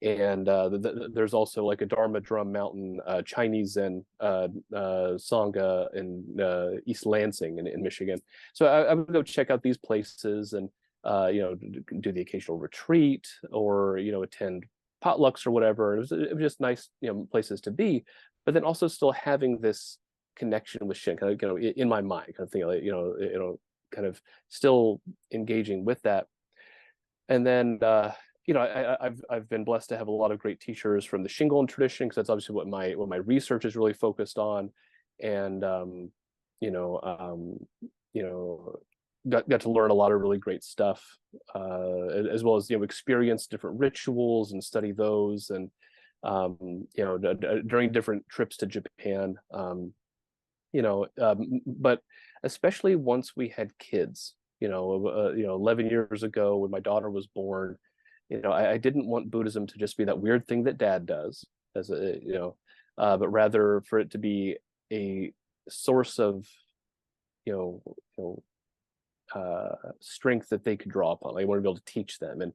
And there's also like a Dharma Drum Mountain Chinese Zen Sangha in East Lansing in Michigan. So I would go check out these places, and do the occasional retreat, or attend potlucks or whatever. It was just nice places to be, but then also still having this connection with Shin, kind of in my mind, kind of thing, like kind of still engaging with that. And then I've been blessed to have a lot of great teachers from the Shingon tradition, because that's obviously what my research is really focused on. And got to learn a lot of really great stuff, as well as, experience different rituals and study those. And, during different trips to Japan, but especially once we had kids, 11 years ago when my daughter was born, I didn't want Buddhism to just be that weird thing that dad does, but rather for it to be a source of, you know, you know, strength that they could draw upon. I want to be able to teach them, and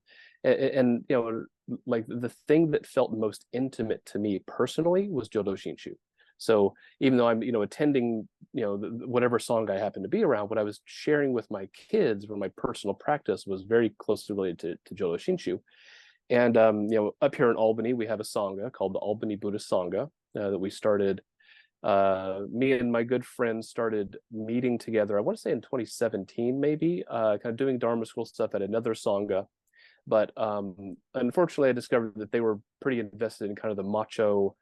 like the thing that felt most intimate to me personally was Jōdo Shinshū. So even though I'm attending whatever Sangha I happen to be around, what I was sharing with my kids or my personal practice was very closely related to Jōdo Shinshū. And up here in Albany, we have a Sangha called the Albany Buddhist Sangha that we started. Me and my good friends started meeting together, I want to say in 2017, maybe, kind of doing Dharma school stuff at another Sangha. But unfortunately, I discovered that they were pretty invested in kind of the macho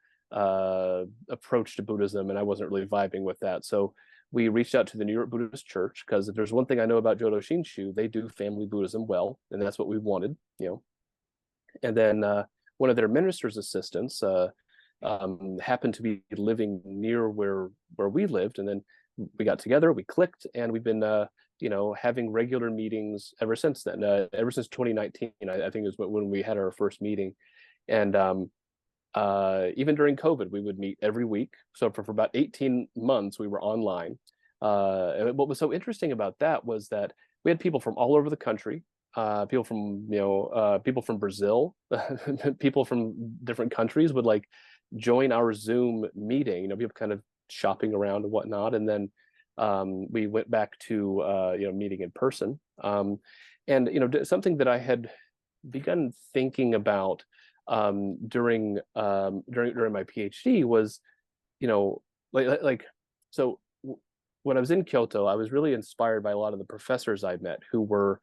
approach to Buddhism, and I wasn't really vibing with that. So we reached out to the New York Buddhist Church, because if there's one thing I know about Jōdo Shinshū, they do family Buddhism well, and that's what we wanted, And then one of their minister's assistants happened to be living near where we lived, and then we got together, we clicked, and we've been having regular meetings ever since then. Ever since 2019, I think is when we had our first meeting, and even during COVID, we would meet every week. So for about 18 months, we were online. And what was so interesting about that was that we had people from all over the country. People from Brazil, people from different countries would like join our Zoom meeting. People kind of shopping around and whatnot, and then we went back to meeting in person. And something that I had begun thinking about during my PhD was, so when I was in Kyoto, I was really inspired by a lot of the professors I met who were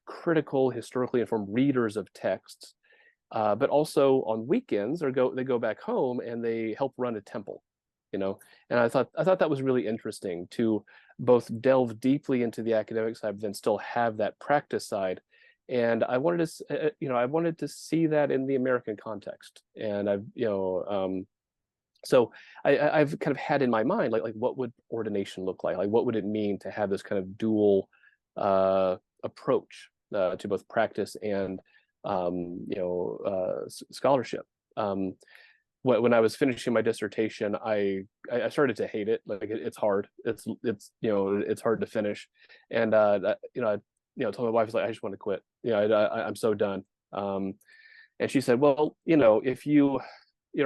critical, historically informed readers of texts, but also on weekends they go back home and they help run a temple, and I thought that was really interesting to both delve deeply into the academic side, but then still have that practice side. And I wanted to see that in the American context. And so I've kind of had in my mind, like what would ordination look like? Like, what would it mean to have this kind of dual approach to both practice and scholarship? When I was finishing my dissertation, I started to hate it. Like it's hard. It's hard to finish, and I told my wife, I just want to quit. I'm so done. And she said, well, if you're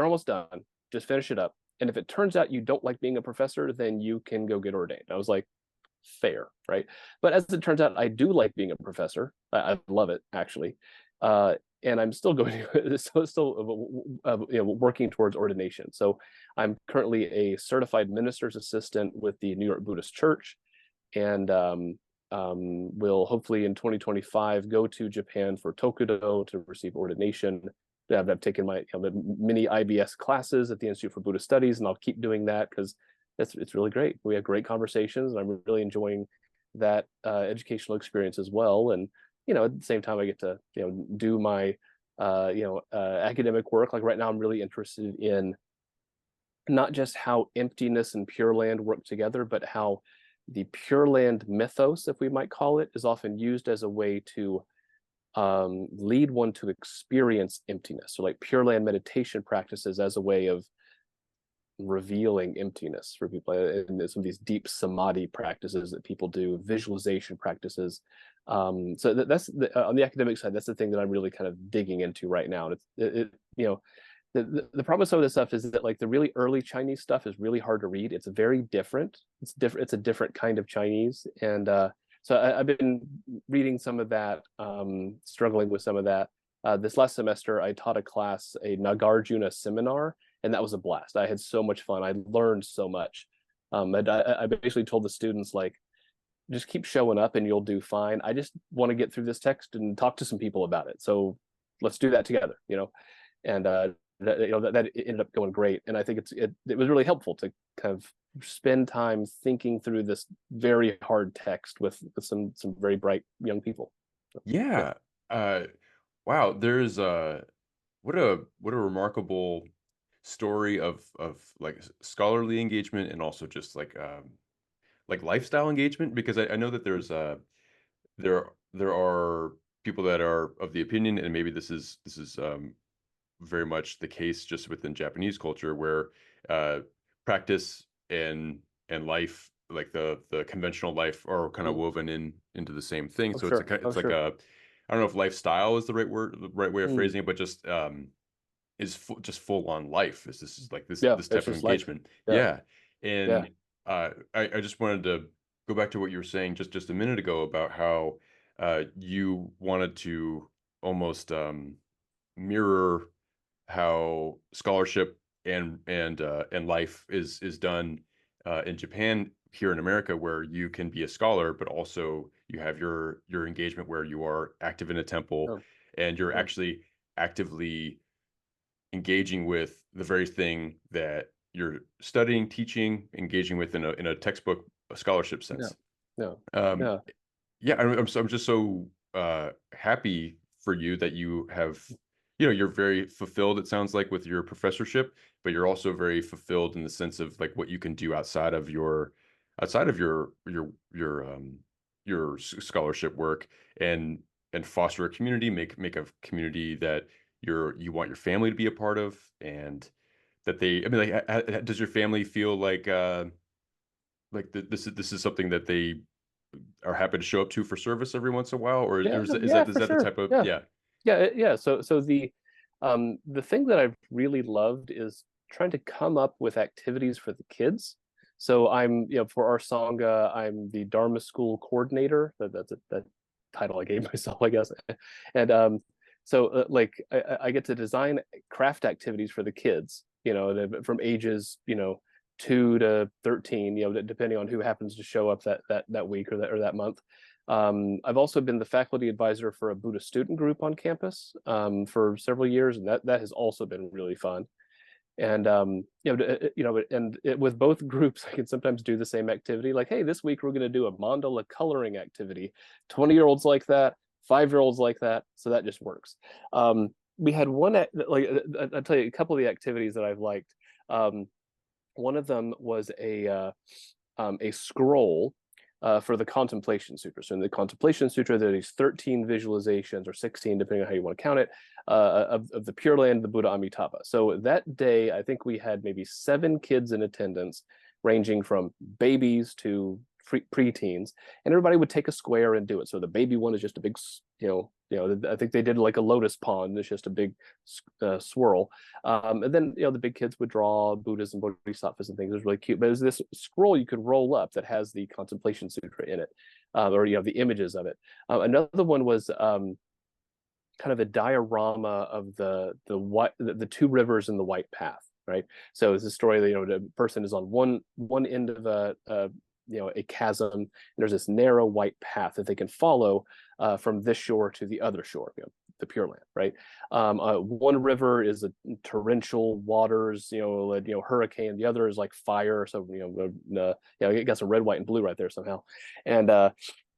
almost done, just finish it up. And if it turns out you don't like being a professor, then you can go get ordained. I was like, fair, right? But as it turns out, I do like being a professor. I love it, actually. And I'm still working towards ordination. So I'm currently a certified minister's assistant with the New York Buddhist Church, and will hopefully in 2025 go to Japan for Tokudo to receive ordination. I've taken my mini IBS classes at the Institute for Buddhist Studies, and I'll keep doing that because it's really great. We have great conversations, and I'm really enjoying that educational experience as well. And at the same time, I get to do my academic work. Like right now, I'm really interested in not just how emptiness and Pure Land work together, but how the Pure Land mythos, if we might call it, is often used as a way to lead one to experience emptiness. So like Pure Land meditation practices as a way of revealing emptiness for people, and some of these deep samadhi practices that people do, visualization practices. So that's on the academic side, that's the thing that I'm really kind of digging into right now. And the problem with some of this stuff is that like the really early Chinese stuff is really hard to read. It's very different. It's a different kind of Chinese. And so I've been reading some of that, struggling with some of that. This last semester, I taught a class, a Nagarjuna seminar, and that was a blast. I had so much fun. I learned so much. I basically told the students, like, just keep showing up and you'll do fine. I just want to get through this text and talk to some people about it. So let's do that together, And that it ended up going great. And I think it was really helpful to kind of spend time thinking through this very hard text with some very bright young people. So, yeah. Yeah. Uh, wow. There's what a remarkable story of like scholarly engagement and also just like lifestyle engagement, because I know that there are people that are of the opinion, and maybe this is very much the case just within Japanese culture, where uh, practice and life, like the conventional life, are kind of Mm. woven into the same thing. Oh, So sure. Oh, it's like sure. a, I don't know if lifestyle is the right word, the right way of Mm. phrasing it, but just just full on life. This is like Yeah, this it's type of just life. engagement. Yeah. Yeah, Yeah. and I just wanted to go back to what you were saying just a minute ago about how you wanted to almost mirror how scholarship and life is done in Japan here in America, where you can be a scholar, but also you have your engagement where you are active in a temple, Oh, and you're yeah. actually actively engaging with the very thing that you're studying, teaching, engaging with in a textbook, a scholarship Yeah. sense. Yeah. Um, Yeah. yeah, I'm just so happy for you that you have, you know, you're very fulfilled, it sounds like, with your professorship, but you're also very fulfilled in the sense of like what you can do outside of your scholarship work, and foster a community, make a community that you want your family to be a part of, and that they, I mean, like, does your family feel like this is something that they are happy to show up to for service every once in a while, or Yeah. Yeah, is for that the sure. type of, Yeah. yeah. Yeah. Yeah. So the thing that I've really loved is trying to come up with activities for the kids. So I'm, for our Sangha, I'm the Dharma school coordinator. That title I gave myself, I guess. And so like I get to design craft activities for the kids, from ages, 2 to 13, depending on who happens to show up that week or that month. I've also been the faculty advisor for a Buddhist student group on campus for several years, and that has also been really fun. And with both groups, I can sometimes do the same activity. Like, hey, this week we're going to do a mandala coloring activity. 20-year-olds like that, 5-year-olds like that, so that just works. We had one like I'll tell you a couple of the activities that I've liked. One of them was a scroll for the Contemplation Sutra. So in the Contemplation Sutra, there are these 13 visualizations, or 16, depending on how you want to count it, of the Pure Land, the Buddha Amitabha. So that day, I think we had maybe 7 kids in attendance, ranging from babies to preteens, and everybody would take a square and do it. So the baby one is just a big, I think they did like a lotus pond. It's just a big swirl. And then, the big kids would draw Buddhas and Bodhisattvas and things. It was really cute. But it was this scroll you could roll up that has the Contemplation Sutra in it, or the images of it. Another one was kind of a diorama of the 2 rivers in the White Path. Right. So it's a story that, the person is on one end of a chasm, and there's this narrow white path that they can follow from this shore to the other shore, the Pure Land, right? One river is a torrential waters, hurricane. The other is like fire. So it got some red, white, and blue right there somehow. And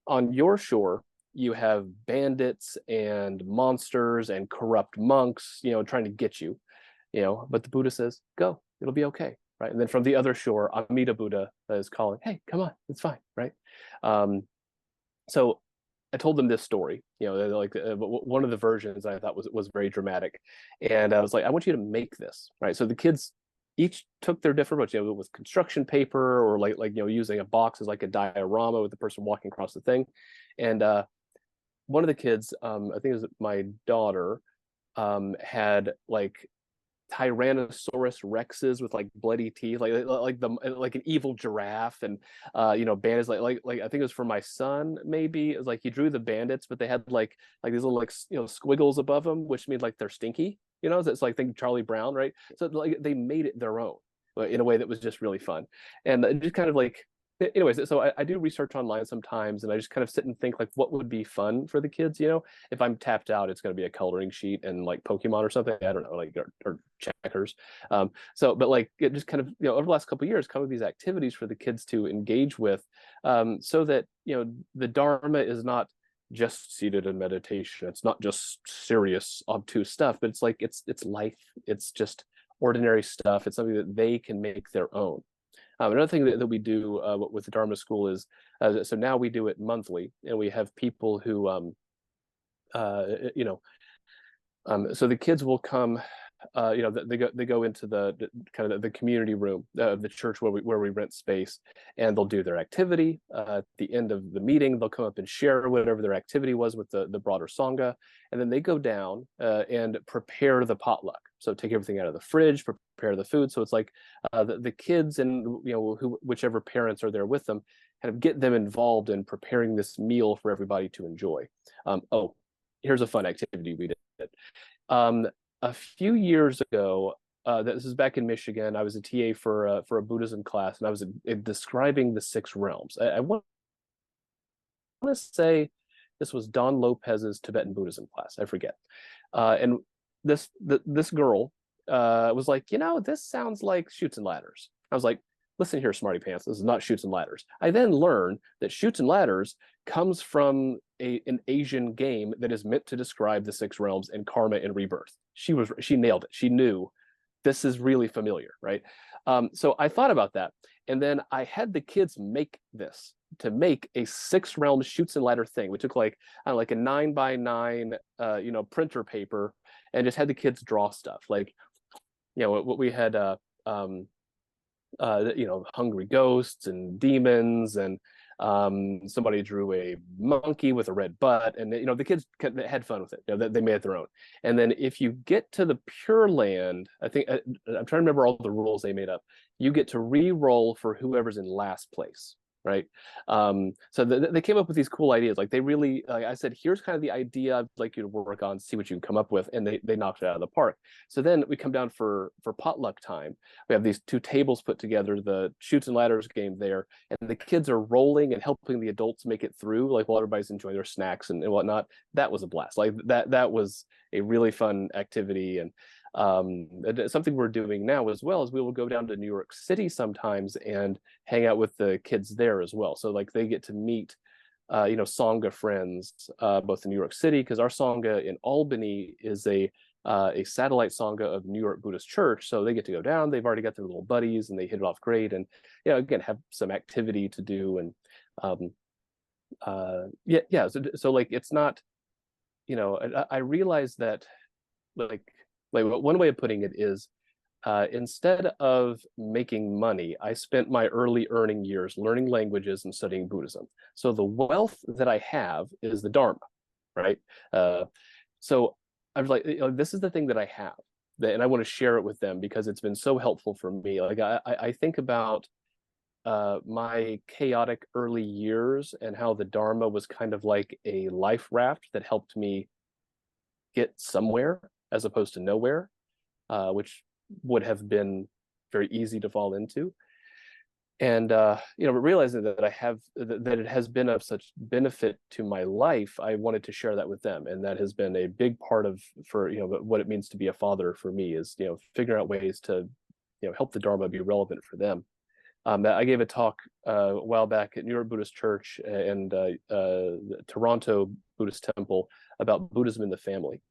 on your shore, you have bandits and monsters and corrupt monks, trying to get you, But the Buddha says, "Go, it'll be okay." Right. And then from the other shore, Amida Buddha is calling, "Hey, come on, it's fine." Right. Um, so I told them this story, like one of the versions I thought was very dramatic. And I was like, I want you to make this. Right. So the kids each took their different approach, with construction paper, or using a box as like a diorama with the person walking across the thing. And one of the kids, I think it was my daughter, had like Tyrannosaurus rexes with like bloody teeth, like an evil giraffe, and bandits, like I think it was for my son, maybe it was like he drew the bandits, but they had like these little squiggles above them, which means like they're stinky, so it's like think Charlie Brown, right? So like they made it their own in a way that was just really fun. And just kind of like anyways, so I do research online sometimes, and I just kind of sit and think like, what would be fun for the kids? You know, if I'm tapped out, it's going to be a coloring sheet and like Pokemon or something. I don't know, like or checkers. So, but like it just kind of, you know, over the last couple of years, come with these activities for the kids to engage with, so that, you know, the Dharma is not just seated in meditation. It's not just serious, obtuse stuff, but it's like it's life. It's just ordinary stuff. It's something that they can make their own. Another thing that we do with the Dharma School is, so now we do it monthly, and we have people who, you know, so the kids will come, you know, they go into the kind of the community room of the church where we rent space, and they'll do their activity. At the end of the meeting, they'll come up and share whatever their activity was with the broader Sangha, and then they go down and prepare the potluck. So take everything out of the fridge, prepare the food. So it's like the kids and, you know, whichever parents are there with them, kind of get them involved in preparing this meal for everybody to enjoy. Oh, here's a fun activity we did. A few years ago, this is back in Michigan. I was a TA for a Buddhism class, and I was describing the six realms. I want to say this was Don Lopez's Tibetan Buddhism class. I forget. And this girl was like, you know, this sounds like Chutes and Ladders. I was like, listen here, smarty pants. This is not Chutes and Ladders. I then learned that Chutes and Ladders comes from an Asian game that is meant to describe the six realms and karma and rebirth. She nailed it. She knew this is really familiar, right? So I thought about that, and then I had the kids make this to make a six realm Chutes and Ladder thing. We took like, I don't know, like a 9x9, you know, printer paper, and just had the kids draw stuff. Like, you know, what we had, you know, hungry ghosts and demons, and somebody drew a monkey with a red butt, and, you know, the kids had fun with it. You know, they made it their own. And then if you get to the Pure Land, I think I'm trying to remember all the rules they made up. You get to re-roll for whoever's in last place, right? So they came up with these cool ideas. Like, they really, like I said, here's kind of the idea I'd like you to work on, see what you can come up with, and they knocked it out of the park. So then we come down for potluck time. We have these two tables put together, the Chutes and Ladders game there, and the kids are rolling and helping the adults make it through, like while everybody's enjoying their snacks and whatnot. That was a blast. Like that was a really fun activity. And something we're doing now as well is we will go down to New York City sometimes and hang out with the kids there as well. So like they get to meet, you know, Sangha friends, both in New York City, because our Sangha in Albany is a satellite Sangha of New York Buddhist Church. So they get to go down. They've already got their little buddies, and they hit it off great. And, you know, again, have some activity to do. And yeah. So like, it's not, you know, I realize that like one way of putting it is, instead of making money, I spent my early earning years learning languages and studying Buddhism. So the wealth that I have is the Dharma, right? So I was like, you know, this is the thing that I have, and I want to share it with them because it's been so helpful for me. Like I think about my chaotic early years and how the Dharma was kind of like a life raft that helped me get somewhere as opposed to nowhere, which would have been very easy to fall into. And you know, realizing that that it has been of such benefit to my life, I wanted to share that with them. And that has been a big part of, for, you know, what it means to be a father for me, is, you know, figuring out ways to, you know, help the Dharma be relevant for them. I gave a talk a while back at New York Buddhist Church and the Toronto Buddhist Temple about Buddhism in the family.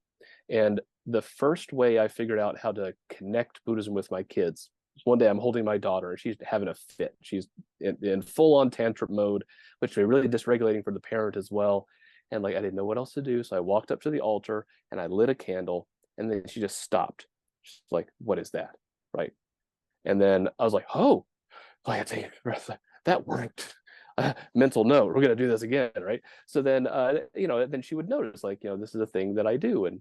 And the first way I figured out how to connect Buddhism with my kids, one day I'm holding my daughter and she's having a fit. She's in full-on tantrum mode, which is really dysregulating for the parent as well. And like, I didn't know what else to do. So I walked up to the altar and I lit a candle, and then she just stopped. She's like, what is that? Right. And then I was like, oh, I had to take a breath. That worked. Mental note, we're going to do this again. Right. So then, you know, then she would notice, like, you know, this is a thing that I do. And,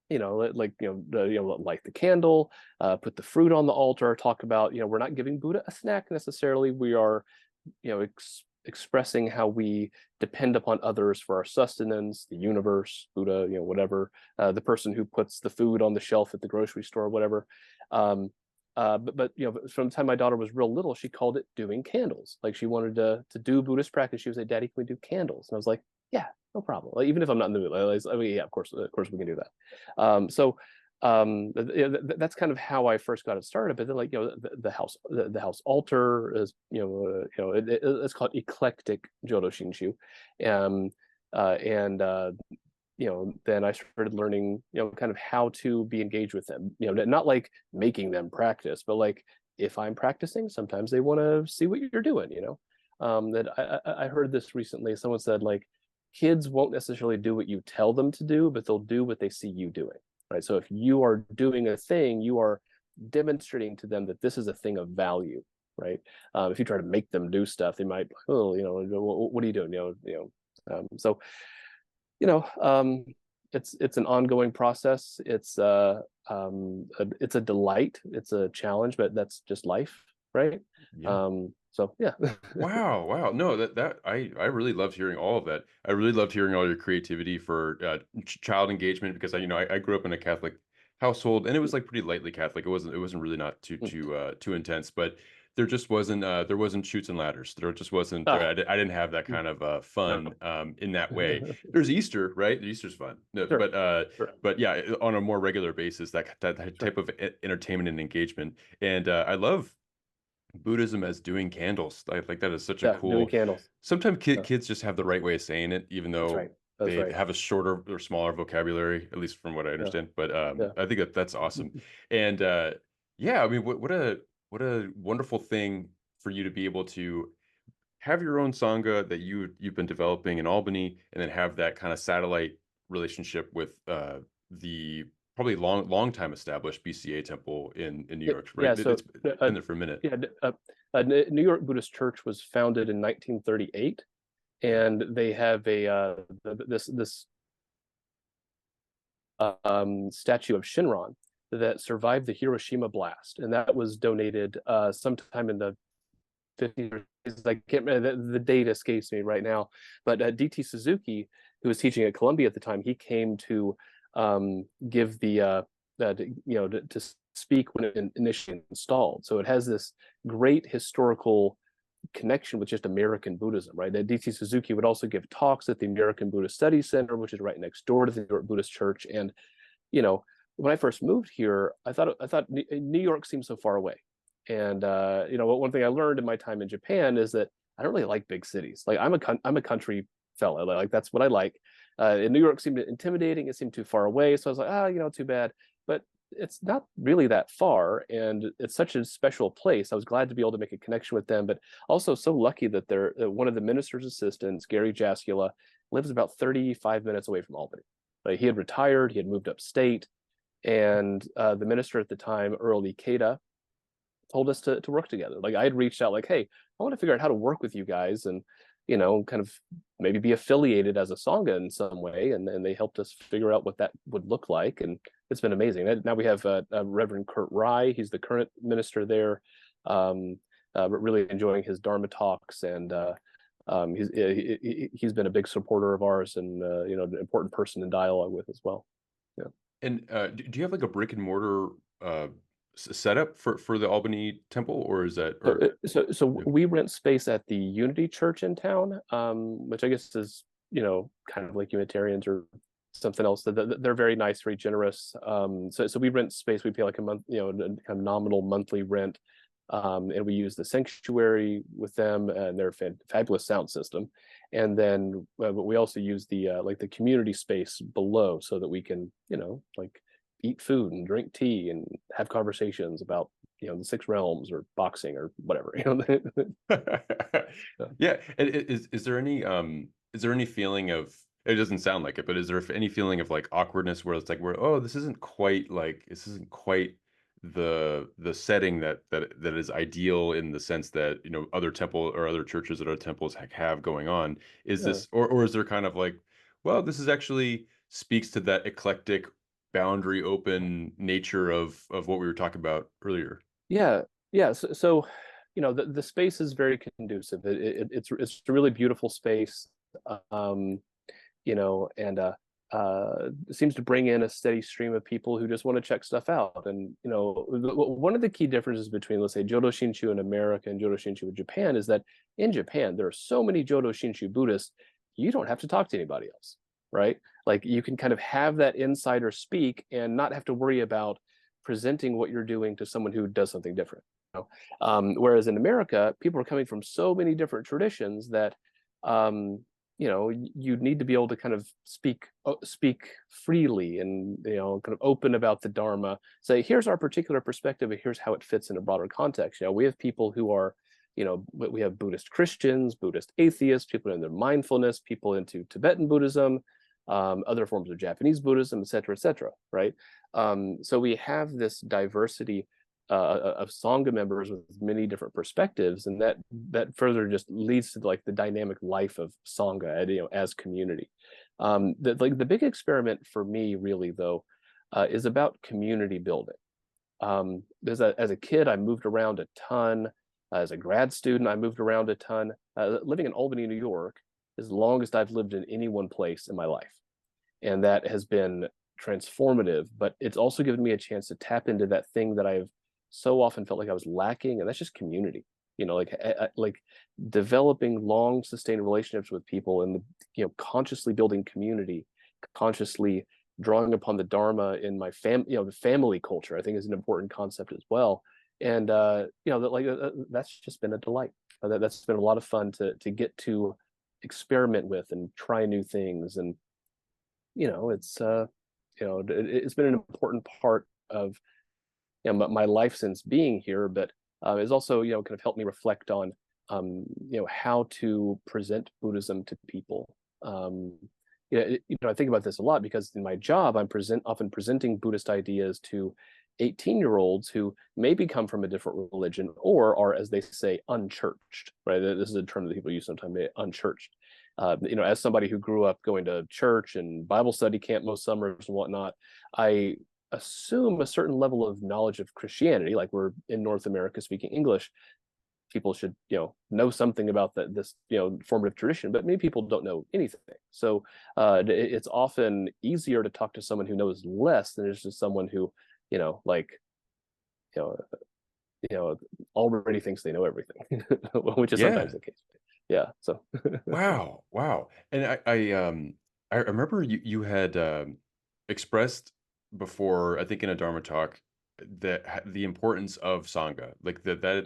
you know, like, you know, light the candle, put the fruit on the altar, talk about, you know, we're not giving Buddha a snack necessarily. We are, you know, expressing how we depend upon others for our sustenance, the universe, Buddha, you know, whatever, the person who puts the food on the shelf at the grocery store, whatever. but from the time my daughter was real little, she called it doing candles. Like she wanted to do Buddhist practice. She was like, "Daddy, can we do candles?" And I was like, "Yeah, no problem." Like, even if I'm not in the mood, I mean, yeah, of course we can do that. That's kind of how I first got it started. But then, like, the house altar is, it's called eclectic Jōdo Shinshū, and then I started learning, kind of how to be engaged with them. Not like making them practice, but like if I'm practicing, sometimes they want to see what you're doing. That I heard this recently. Someone said, like, kids won't necessarily do what you tell them to do, but they'll do what they see you doing. Right. So if you are doing a thing, you are demonstrating to them that this is a thing of value. Right. If you try to make them do stuff, they might, oh, what are you doing? So it's an ongoing process. It's a delight. It's a challenge, but that's just life, right? Yeah. So yeah. Wow. No, that I really loved hearing all of that. I really loved hearing all your creativity for child engagement, because I grew up in a Catholic household, and it was like pretty lightly Catholic. It wasn't really not too intense, but there wasn't chutes and ladders. There just wasn't there. I didn't have that kind of fun in that way. There's Easter, right? Easter's fun. No, Sure. but yeah, on a more regular basis, that type of entertainment and engagement. And I love Buddhism as doing candles. I like that is such a Doing cool. candles. Sometimes kids just have the right way of saying it, even That's though right. That's they right. have a shorter or smaller vocabulary, at least from what I Yeah. understand. But Yeah. I think that's awesome. And yeah, I mean, what a wonderful thing for you to be able to have your own Sangha that you've been developing in Albany, and then have that kind of satellite relationship with the probably long time established BCA temple in New York, right? Yeah. So It's been there for a minute. yeah, New York Buddhist Church was founded in 1938, and they have this statue of Shinran that survived the Hiroshima blast, and that was donated sometime in the 50s. I can't remember, the date escapes me right now, but D.T. Suzuki, who was teaching at Columbia at the time, he came to give to speak when it initially installed. So it has this great historical connection with just American Buddhism, right? That D.T. Suzuki would also give talks at the American Buddhist Studies Center, which is right next door to the New York Buddhist Church. And when I first moved here, I thought New York seemed so far away. And one thing I learned in my time in Japan is that I don't really like big cities. Like I'm a country fella. Like that's what I like. And New York seemed intimidating. It seemed too far away. So I was like, too bad. But it's not really that far, and it's such a special place. I was glad to be able to make a connection with them, but also so lucky that they're one of the minister's assistants, Gary Jaskula, lives about 35 minutes away from Albany. Like, he had retired, he had moved upstate, and the minister at the time, Earl Ikeda, told us to work together. Like, I had reached out, like, hey, I want to figure out how to work with you guys, and kind of maybe be affiliated as a Sangha in some way. And they helped us figure out what that would look like. And it's been amazing. Now we have Reverend Kurt Rye. He's the current minister there, really enjoying his Dharma talks. And he's been a big supporter of ours, and an important person in dialogue with as well. Yeah. And do you have like a brick and mortar setup for the Albany temple, or is that? So we rent space at the Unity Church in town, which I guess is kind of like Unitarians or something else. They're very nice, very generous. So we rent space. We pay like a month, kind of nominal monthly rent, and we use the sanctuary with them and their fabulous sound system. And then but we also use the like the community space below, so that we can like eat food and drink tea and have conversations about the six realms or boxing or whatever. Yeah. And is there any feeling of, it doesn't sound like it, but is there any feeling of like awkwardness where it's like, this isn't quite the setting that is ideal, in the sense that other temple or other churches at other temples have going on? Is this, or is there kind of like, well, this is actually speaks to that eclectic, boundary open nature of what we were talking about earlier? Yeah. So the space is very conducive. It's a really beautiful space. And seems to bring in a steady stream of people who just want to check stuff out. And one of the key differences between, let's say, Jōdo Shinshū in America and Jōdo Shinshū in Japan is that in Japan there are so many Jōdo Shinshū Buddhists, you don't have to talk to anybody else, right? Like you can kind of have that insider speak and not have to worry about presenting what you're doing to someone who does something different. Whereas in America, people are coming from so many different traditions that you need to be able to kind of speak freely and kind of open about the Dharma. Say, here's our particular perspective, and here's how it fits in a broader context. We have people who are, we have Buddhist Christians, Buddhist atheists, people into mindfulness, people into Tibetan Buddhism, other forms of Japanese Buddhism, et cetera, right? So we have this diversity of Sangha members with many different perspectives, and that further just leads to like the dynamic life of Sangha, as community. The big experiment for me really though is about community building. As a kid, I moved around a ton. As a grad student, I moved around a ton. Living in Albany, New York, is the longest I've lived in any one place in my life, and that has been transformative. But it's also given me a chance to tap into that thing that I've so often felt like I was lacking, and that's just community. Like developing long, sustained relationships with people, and consciously building community, consciously drawing upon the Dharma in my the family culture, I think is an important concept as well. And that's just been a delight. That's been a lot of fun to get to experiment with and try new things. And it's been an important part of my life since being here, but it's also kind of helped me reflect on how to present Buddhism to people. I think about this a lot because in my job I'm often presenting Buddhist ideas to 18-year-olds who maybe come from a different religion or are, as they say, unchurched, right? This is a term that people use sometimes, unchurched. As somebody who grew up going to church and Bible study camp most summers and whatnot, I assume a certain level of knowledge of Christianity. Like, we're in North America speaking English, people should know something about this formative tradition, but many people don't know anything. So it's often easier to talk to someone who knows less than it is to someone who already thinks they know everything, which is sometimes the case. Yeah. So wow. And I remember you had expressed before, I think in a Dharma talk, that the importance of Sangha, like that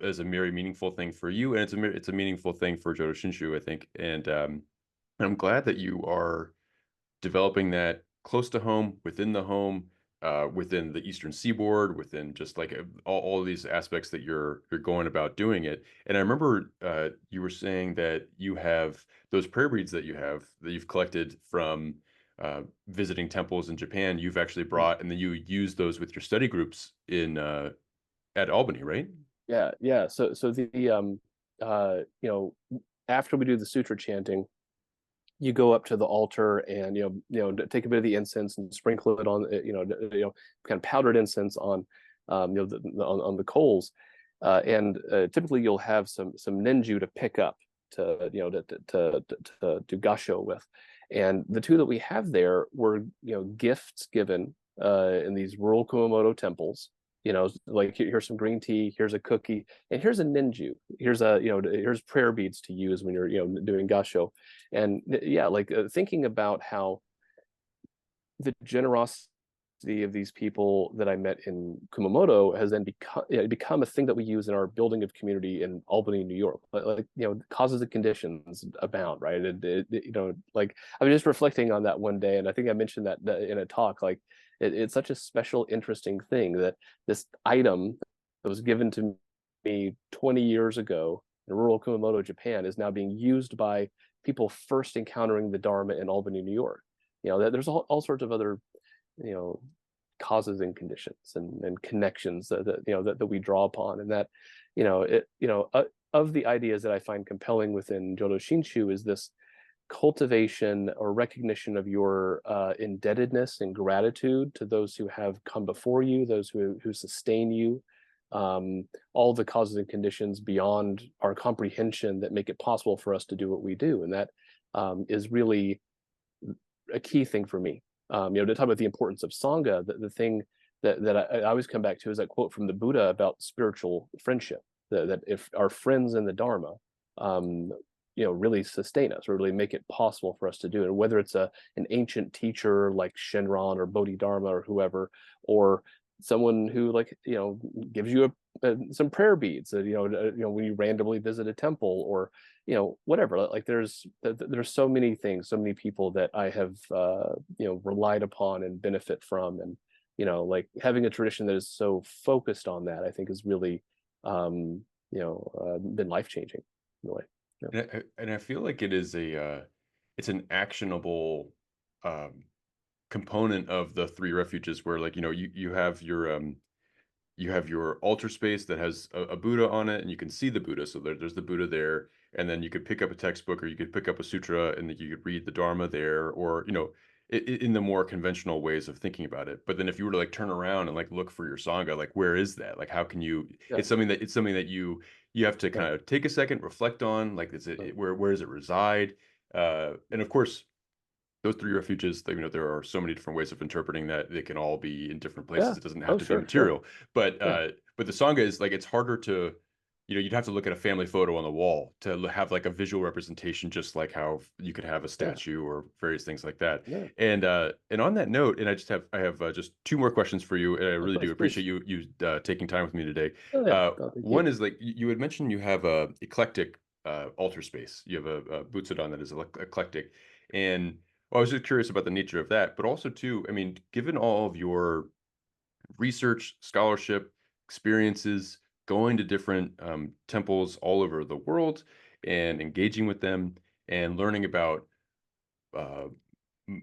is a very meaningful thing for you, and it's a meaningful thing for Jōdo Shinshū, I think. And I'm glad that you are developing that close to home, within the home, within the Eastern Seaboard, within just like all of these aspects that you're going about doing it. And I remember you were saying that you have those prayer beads that you've collected from visiting temples in Japan. You've actually brought, and then you use those with your study groups in at Albany, right? Yeah. So the after we do the sutra chanting, you go up to the altar and take a bit of the incense and sprinkle it on kind of powdered incense on on the coals, and typically you'll have some ninju to pick up to to do gasho with. And the two that we have there were gifts given in these rural Kumamoto temples. Like, here's some green tea, here's a cookie, and here's a ninju. Here's here's prayer beads to use when you're doing gasho. And thinking about how the generosity of these people that I met in Kumamoto has then become a thing that we use in our building of community in Albany, New York. Causes and conditions abound, right? Like, I was just reflecting on that one day, and I think I mentioned that in a talk. Like, it's such a special, interesting thing that this item that was given to me 20 years ago in rural Kumamoto, Japan, is now being used by people first encountering the Dharma in Albany, New York. There's all sorts of other causes and conditions and connections that we draw upon, and that of the ideas that I find compelling within Jōdo Shinshū is this cultivation or recognition of your indebtedness and gratitude to those who have come before you, those who sustain you, all the causes and conditions beyond our comprehension that make it possible for us to do what we do. And that is really a key thing for me. To talk about the importance of Sangha, the thing that I always come back to is that quote from the Buddha about spiritual friendship, that if our friends in the Dharma, really sustain us or really make it possible for us to do it, whether it's an ancient teacher like Shenron or Bodhidharma or whoever, or someone who gives you some prayer beads, when you randomly visit a temple, or whatever. Like there's so many things, so many people that I have relied upon and benefit from, and like having a tradition that is so focused on that, I think is really been life-changing, really. Yeah. And I feel like it is it's an actionable component of the three refuges, where you have your altar space that has a Buddha on it, and you can see the Buddha. So there's the Buddha there, and then you could pick up a textbook, or you could pick up a sutra, and you could read the Dharma there, or in the more conventional ways of thinking about it. But then if you were to turn around and look for your Sangha, where is that? How can you? Yeah. It's something that you have to kind of take a second, reflect on. Where does it reside? And of course, those three refuges, there are so many different ways of interpreting that. They can all be in different places. Yeah. It doesn't have to be material. Sure. But the Sangha is it's harder to, you'd have to look at a family photo on the wall to have a visual representation, just like how you could have a statue or various things like that. Yeah. And on that note, and I have just two more questions for you, and I really do appreciate you taking time with me today. Oh, yeah. One is you had mentioned you have a eclectic altar space. You have a Butsudan that is eclectic, and I was just curious about the nature of that, but also too, I mean, given all of your research, scholarship, experiences, going to different temples all over the world and engaging with them and learning about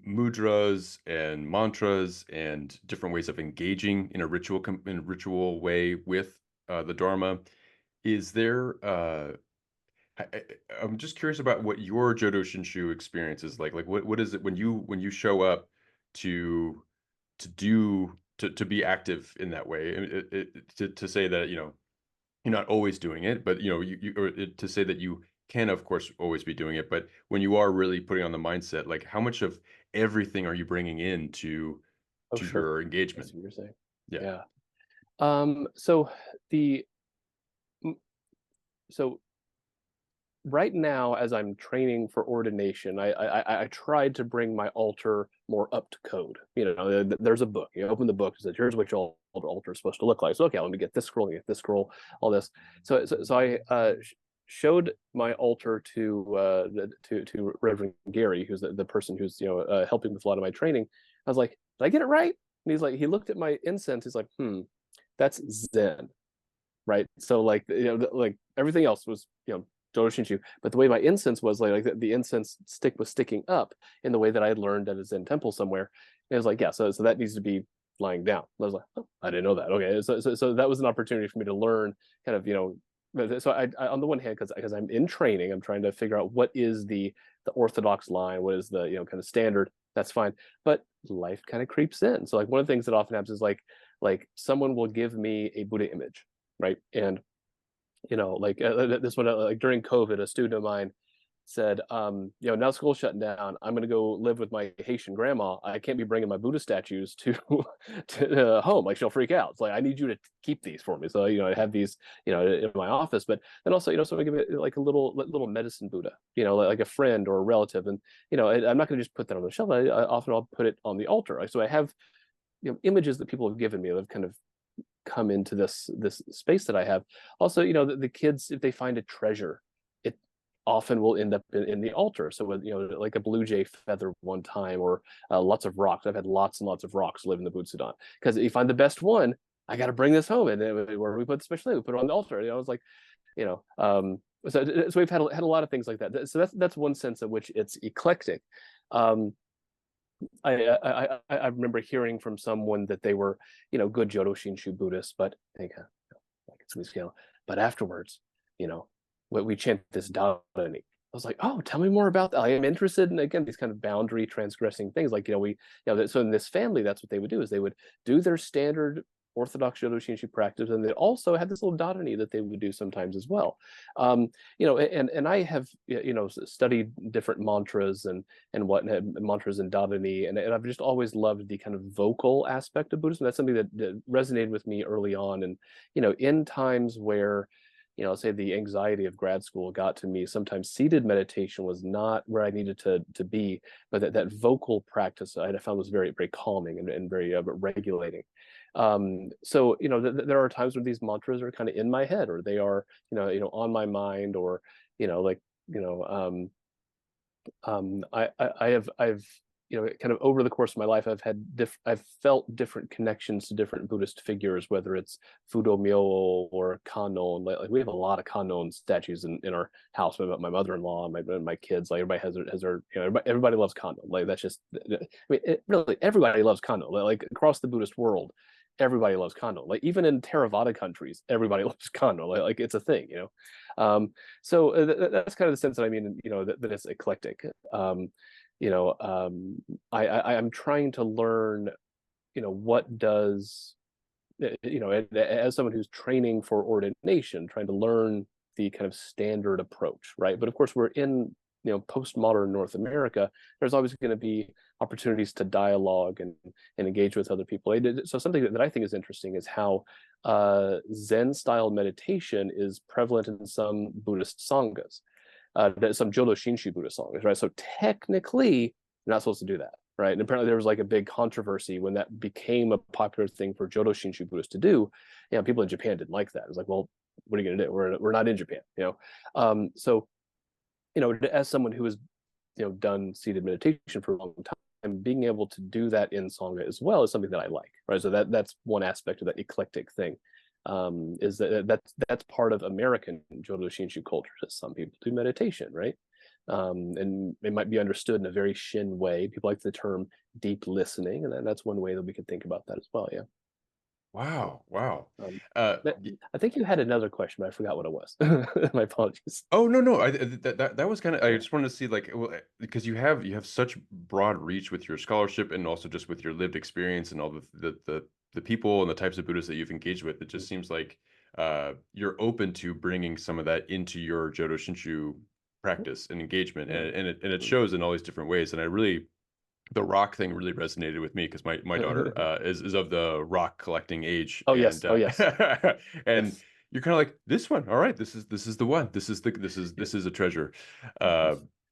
mudras and mantras and different ways of engaging in a ritual way with the Dharma, is there I'm just curious about what your Jōdo Shinshū experience is like. What is it when you show up to be active in that way? To say that you're not always doing it, but to say that you can, of course, always be doing it. But when you are really putting on the mindset, how much of everything are you bringing in to your engagement? That's what you're saying. Yeah. So right now, as I'm training for ordination, I tried to bring my altar more up to code. There's a book. You open the book, it says, here's what your altar is supposed to look like. So, okay, let me get this scroll, all this. So I showed my altar to Reverend Gary, who's the person who's helping with a lot of my training. I was like, did I get it right? And he's like, he looked at my incense. He's like, that's Zen, right? So everything else was Jōdo Shinshū, but the way my incense was the incense stick was sticking up in the way that I had learned at a Zen temple somewhere. And it was like, yeah, so that needs to be lying down. I was like, oh, I didn't know that. Okay, so that was an opportunity for me to learn kind of so I on the one hand, because I'm in training, I'm trying to figure out what is the orthodox line, what is the kind of standard. That's fine, but life kind of creeps in. So one of the things that often happens is like someone will give me a Buddha image, right? And this one, during COVID, a student of mine said, now school's shutting down, I'm going to go live with my Haitian grandma. I can't be bringing my Buddha statues to home. She'll freak out. It's I need you to keep these for me. So, I have these, in my office, but then also, someone give it a little medicine Buddha, like a friend or a relative. And, I'm not going to just put that on the shelf. I'll put it on the altar. So I have, images that people have given me that have kind of come into this space that I have. Also, the kids, if they find a treasure, it often will end up in the altar. So with like a blue jay feather one time, or lots of rocks. I've had lots and lots of rocks live in the Butsudan, because if you find the best one, I got to bring this home, and then where we put the special thing, we put it on the altar. I was like, so we've had a lot of things like that. So that's one sense in which it's eclectic. I remember hearing from someone that they were, good Jōdo Shinshū Buddhists, but it's scale. But afterwards, we chant this Dharani. I was like, oh, tell me more about that. I am interested in, again, these kind of boundary transgressing things. So in this family, that's what they would do, is they would do their standard Orthodox Jōdo Shinshū practice, and they also had this little dharani that they would do sometimes as well. And I have studied different mantras and mantras and dharani, and I've just always loved the kind of vocal aspect of Buddhism. That's something that resonated with me early on, and in times where say the anxiety of grad school got to me, sometimes seated meditation was not where I needed to be, but that vocal practice I found was very, very calming and very regulating. So there are times when these mantras are kind of in my head, or they are on my mind, or I've kind of over the course of my life, I've felt different connections to different Buddhist figures, whether it's Fudo Myo or Kannon. Like we have a lot of Kannon statues in our house. My mother-in-law, my kids, like everybody has their everybody loves Kannon. Like that's just, I mean, really everybody loves Kannon. Like across the Buddhist world, everybody loves Kannon. Like even in Theravada countries, everybody loves Kannon. Like it's a thing, So that's kind of the sense that I mean, that it's eclectic. I'm trying to learn, what does, as someone who's training for ordination, trying to learn the kind of standard approach, right? But of course, we're in, postmodern North America. There's always going to be opportunities to dialogue and engage with other people. So something that I think is interesting is how Zen style meditation is prevalent in some Buddhist sanghas. Some Jōdo Shinshū Buddhist sanghas, right? So technically, you're not supposed to do that, right? And apparently there was like a big controversy when that became a popular thing for Jōdo Shinshū Buddhists to do. People in Japan didn't like that. It was like, well, what are you going to do? We're not in Japan, So, as someone who has, done seated meditation for a long time, being able to do that in Sangha as well is something that I like, right? So that's one aspect of that eclectic thing. Is that's part of American Jōdo Shinshū culture. Some people do meditation, right? And it might be understood in a very Shin way. People like the term deep listening, and that's one way that we could think about that as well. Yeah. Wow. I think you had another question, but I forgot what it was. My apologies. Oh no. That was kind of. I just wanted to see, like, because you have such broad reach with your scholarship, and also just with your lived experience and all the people and the types of Buddhists that you've engaged with. It just seems like you're open to bringing some of that into your Jōdo Shinshū practice and engagement, and it shows in all these different ways. And the rock thing really resonated with me, because my daughter is of the rock collecting age. Oh yes, oh yes. And yes. you're kind of like, this one, all right, this is the one, this is a treasure.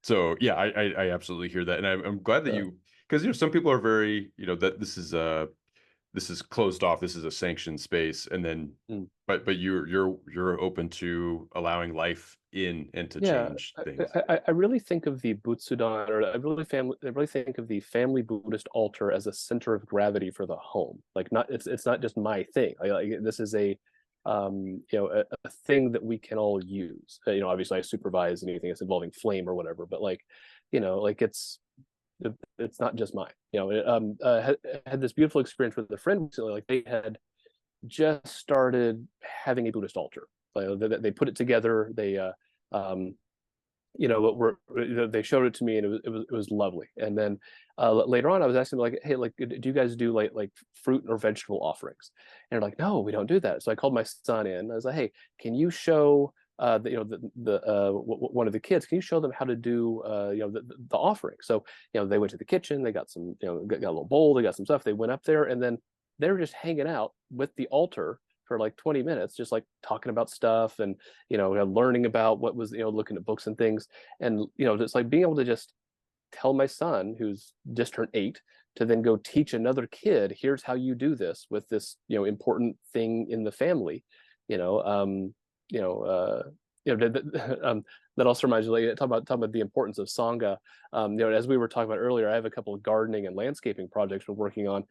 So yeah, I absolutely hear that, and I'm glad that because some people are very, that this is closed off, this is a sanctioned space, and then but you're open to allowing life in and to change things. I really think of the Butsudan, or I really think of the family Buddhist altar as a center of gravity for the home. Like it's not just my thing. Like this is a thing that we can all use. Obviously I supervise anything that's involving flame or whatever, but like it's not just mine. Had this beautiful experience with a friend recently. Like they had just started having a Buddhist altar. They put it together. They they showed it to me, and it was lovely. And then later on, I was asking them, like, hey, like, do you guys do like fruit or vegetable offerings? And they're like, no, we don't do that. So I called my son in. I was like, hey, can you show one of the kids, can you show them how to do the offering? So they went to the kitchen, they got some, got a little bowl, they got some stuff, they went up there, and then they were just hanging out with the altar for like 20 minutes, just like talking about stuff and learning about what was, looking at books and things. And just like being able to just tell my son, who's just turned 8, to then go teach another kid, here's how you do this with this important thing in the family. That also reminds me, like, talking about the importance of Sangha. As we were talking about earlier, I have a couple of gardening and landscaping projects we're working on.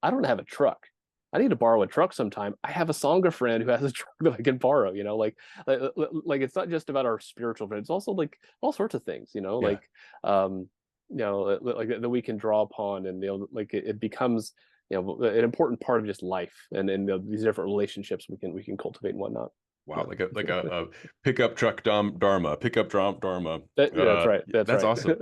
I don't have a truck. I need to borrow a truck sometime. I have a Sangha friend who has a truck that I can borrow. Like it's not just about our spiritual friends. It's also like all sorts of things. Like that we can draw upon, and like it becomes an important part of just life, and these different relationships we can cultivate and whatnot. Wow, like a pickup truck dharma, pickup drop dharma. That's right. That's right. Awesome.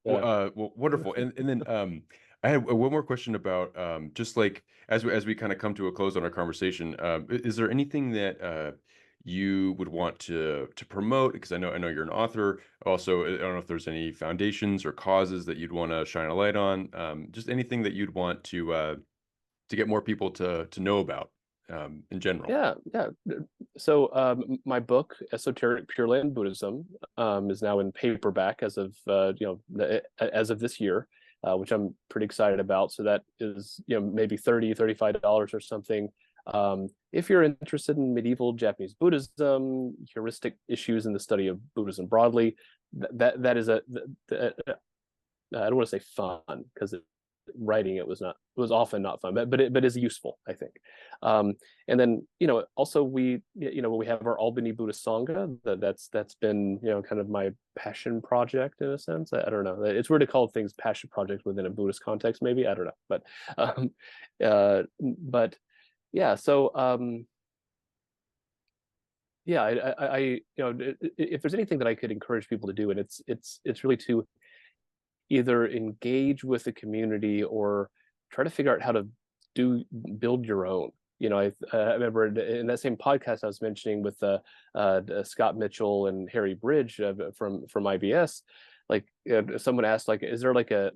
Well, wonderful. And then I have one more question about just like as we kind of come to a close on our conversation. Is there anything that you would want to promote? Because I know you're an author. Also, I don't know if there's any foundations or causes that you'd want to shine a light on. Just anything that you'd want to get more people to know about in general. Yeah, yeah. So my book, Esoteric Pure Land Buddhism, is now in paperback as of as of this year, which I'm pretty excited about. So that is maybe $35 or something. If you're interested in medieval Japanese Buddhism, heuristic issues in the study of Buddhism broadly, that is I don't want to say fun because writing it was often not fun, but is useful, I think. And then also we have our Albany Buddhist Sangha. That's been kind of my passion project in a sense. I don't know, it's weird to call things passion projects within a Buddhist context, maybe, I don't know, but yeah. So yeah, I if there's anything that I could encourage people to do, and it's really to either engage with the community or try to figure out how to build your own. I remember in that same podcast I was mentioning with Scott Mitchell and Harry Bridge from IBS, like someone asked, like, is there like a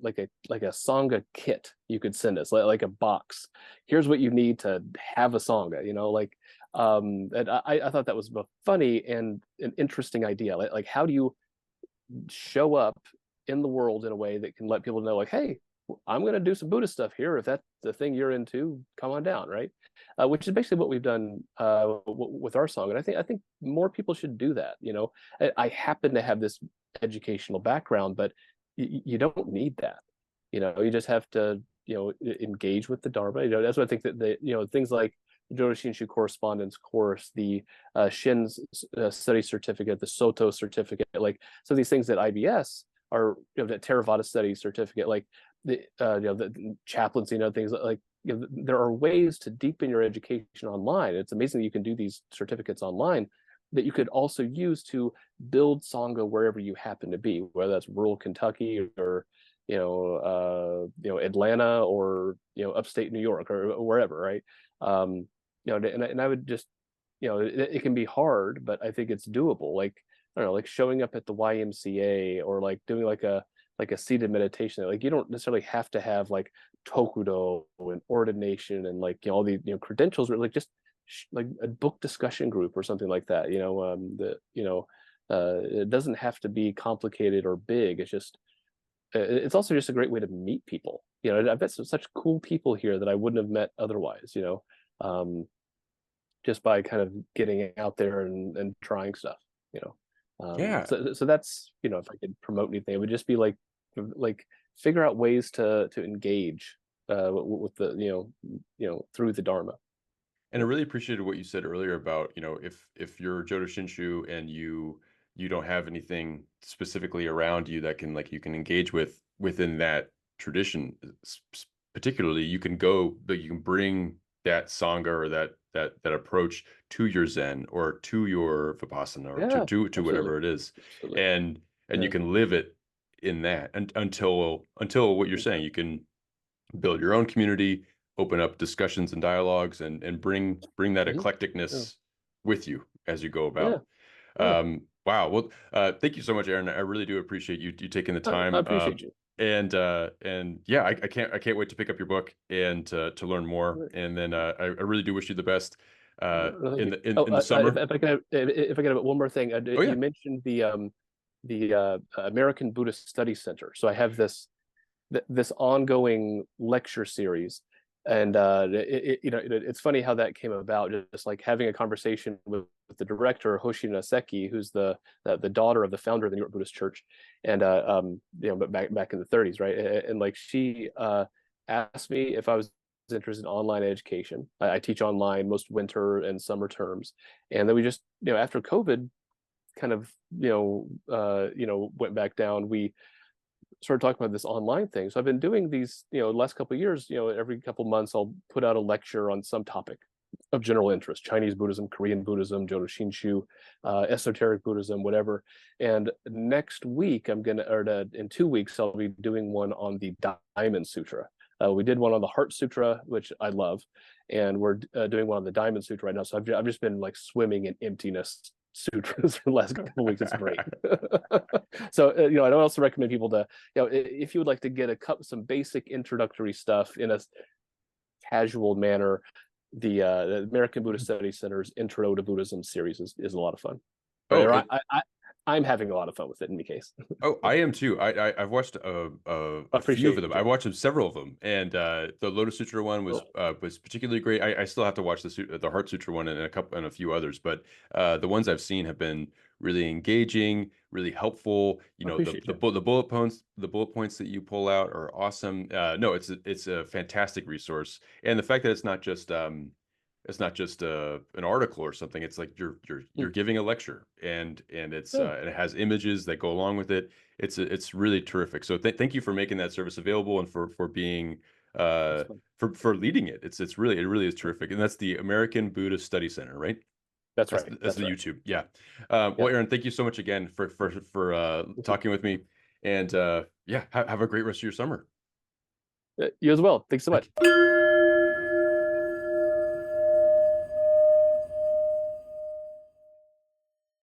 Sangha kit you could send us, like a box? Here's what you need to have a Sangha, and I thought that was both funny and an interesting idea. Like how do you show up in the world in a way that can let people know, like, hey, I'm going to do some Buddhist stuff here. If that's the thing you're into, come on down, right? Which is basically what we've done with our song, and I think more people should do that. I happen to have this educational background, but you don't need that. You just have to engage with the Dharma. That's what I think that things like the Jōdo Shinshū correspondence course, the Shin's study certificate, the Soto certificate, like some of these things that IBS are, the Theravada study certificate, like the chaplaincy and other things, like there are ways to deepen your education online. It's amazing that you can do these certificates online that you could also use to build Sangha wherever you happen to be, whether that's rural Kentucky or Atlanta or upstate New York or wherever, right? And I would just it can be hard, but I think it's doable. Like, I don't know, like showing up at the YMCA or like doing like a seated meditation. Like, you don't necessarily have to have like Tokudo and ordination and like all the credentials, or like just like a book discussion group or something like that. It doesn't have to be complicated or big. It's also just a great way to meet people. I've met such cool people here that I wouldn't have met otherwise. Just by kind of getting out there and trying stuff. Yeah. So that's if I could promote anything, it would just be like figure out ways to engage with the through the Dharma. And I really appreciated what you said earlier about, if you're Jōdo Shinshū and you don't have anything specifically around you that you can engage with within that tradition, particularly, you can bring that Sangha or that approach to your Zen or to your Vipassana or to whatever it is. Absolutely. And you can live it in that until what you're saying, you can build your own community, open up discussions and dialogues, and bring that eclecticness with you as you go about. Wow. Well, thank you so much, Aaron. I really do appreciate you taking the time. I appreciate you. And yeah, I can't wait to pick up your book and to learn more. And then I really do wish you the best in the summer. If I can have one more thing, you mentioned the American Buddhist Studies Center. So I have this ongoing lecture series, and it's funny how that came about. Just like having a conversation with the director, Hoshina Seki, who's the daughter of the founder of the New York Buddhist Church, and but back in the 30s, right? And like she asked me if I was interested in online education. I teach online most winter and summer terms, and then we just after COVID kind of went back down, we started talking about this online thing. So I've been doing these last couple of years, every couple of months I'll put out a lecture on some topic of general interest: Chinese Buddhism, Korean Buddhism, Jōdo Shinshū, esoteric Buddhism, whatever. And next week in 2 weeks I'll be doing one on the Diamond Sutra. We did one on the Heart Sutra, which I love, and we're doing one on the Diamond Sutra right now. So I've just been like swimming in emptiness sutras for the last couple of weeks. It's great. So I'd also recommend people to, if you would like to get some basic introductory stuff in a casual manner, the American Buddhist Studies Center's Intro to Buddhism series is a lot of fun. Oh, I'm having a lot of fun with it in any case. Oh, I am too. I've watched a few of them. I watched several of them, and the Lotus Sutra one was particularly great. I still have to watch the Heart Sutra one and a few others, but the ones I've seen have been really engaging, really helpful. The bullet points that you pull out are awesome. No, it's a fantastic resource, and the fact that it's not just an article or something. It's like you're giving a lecture, and and it has images that go along with it. It's really terrific. So thank you for making that service available, and for being for leading it. It really is terrific. And that's the American Buddhist Study Center, right? That's right. That's the right. YouTube. Yeah. Well, Aaron, thank you so much again for talking with me, and yeah, have a great rest of your summer. You as well. Thanks so much.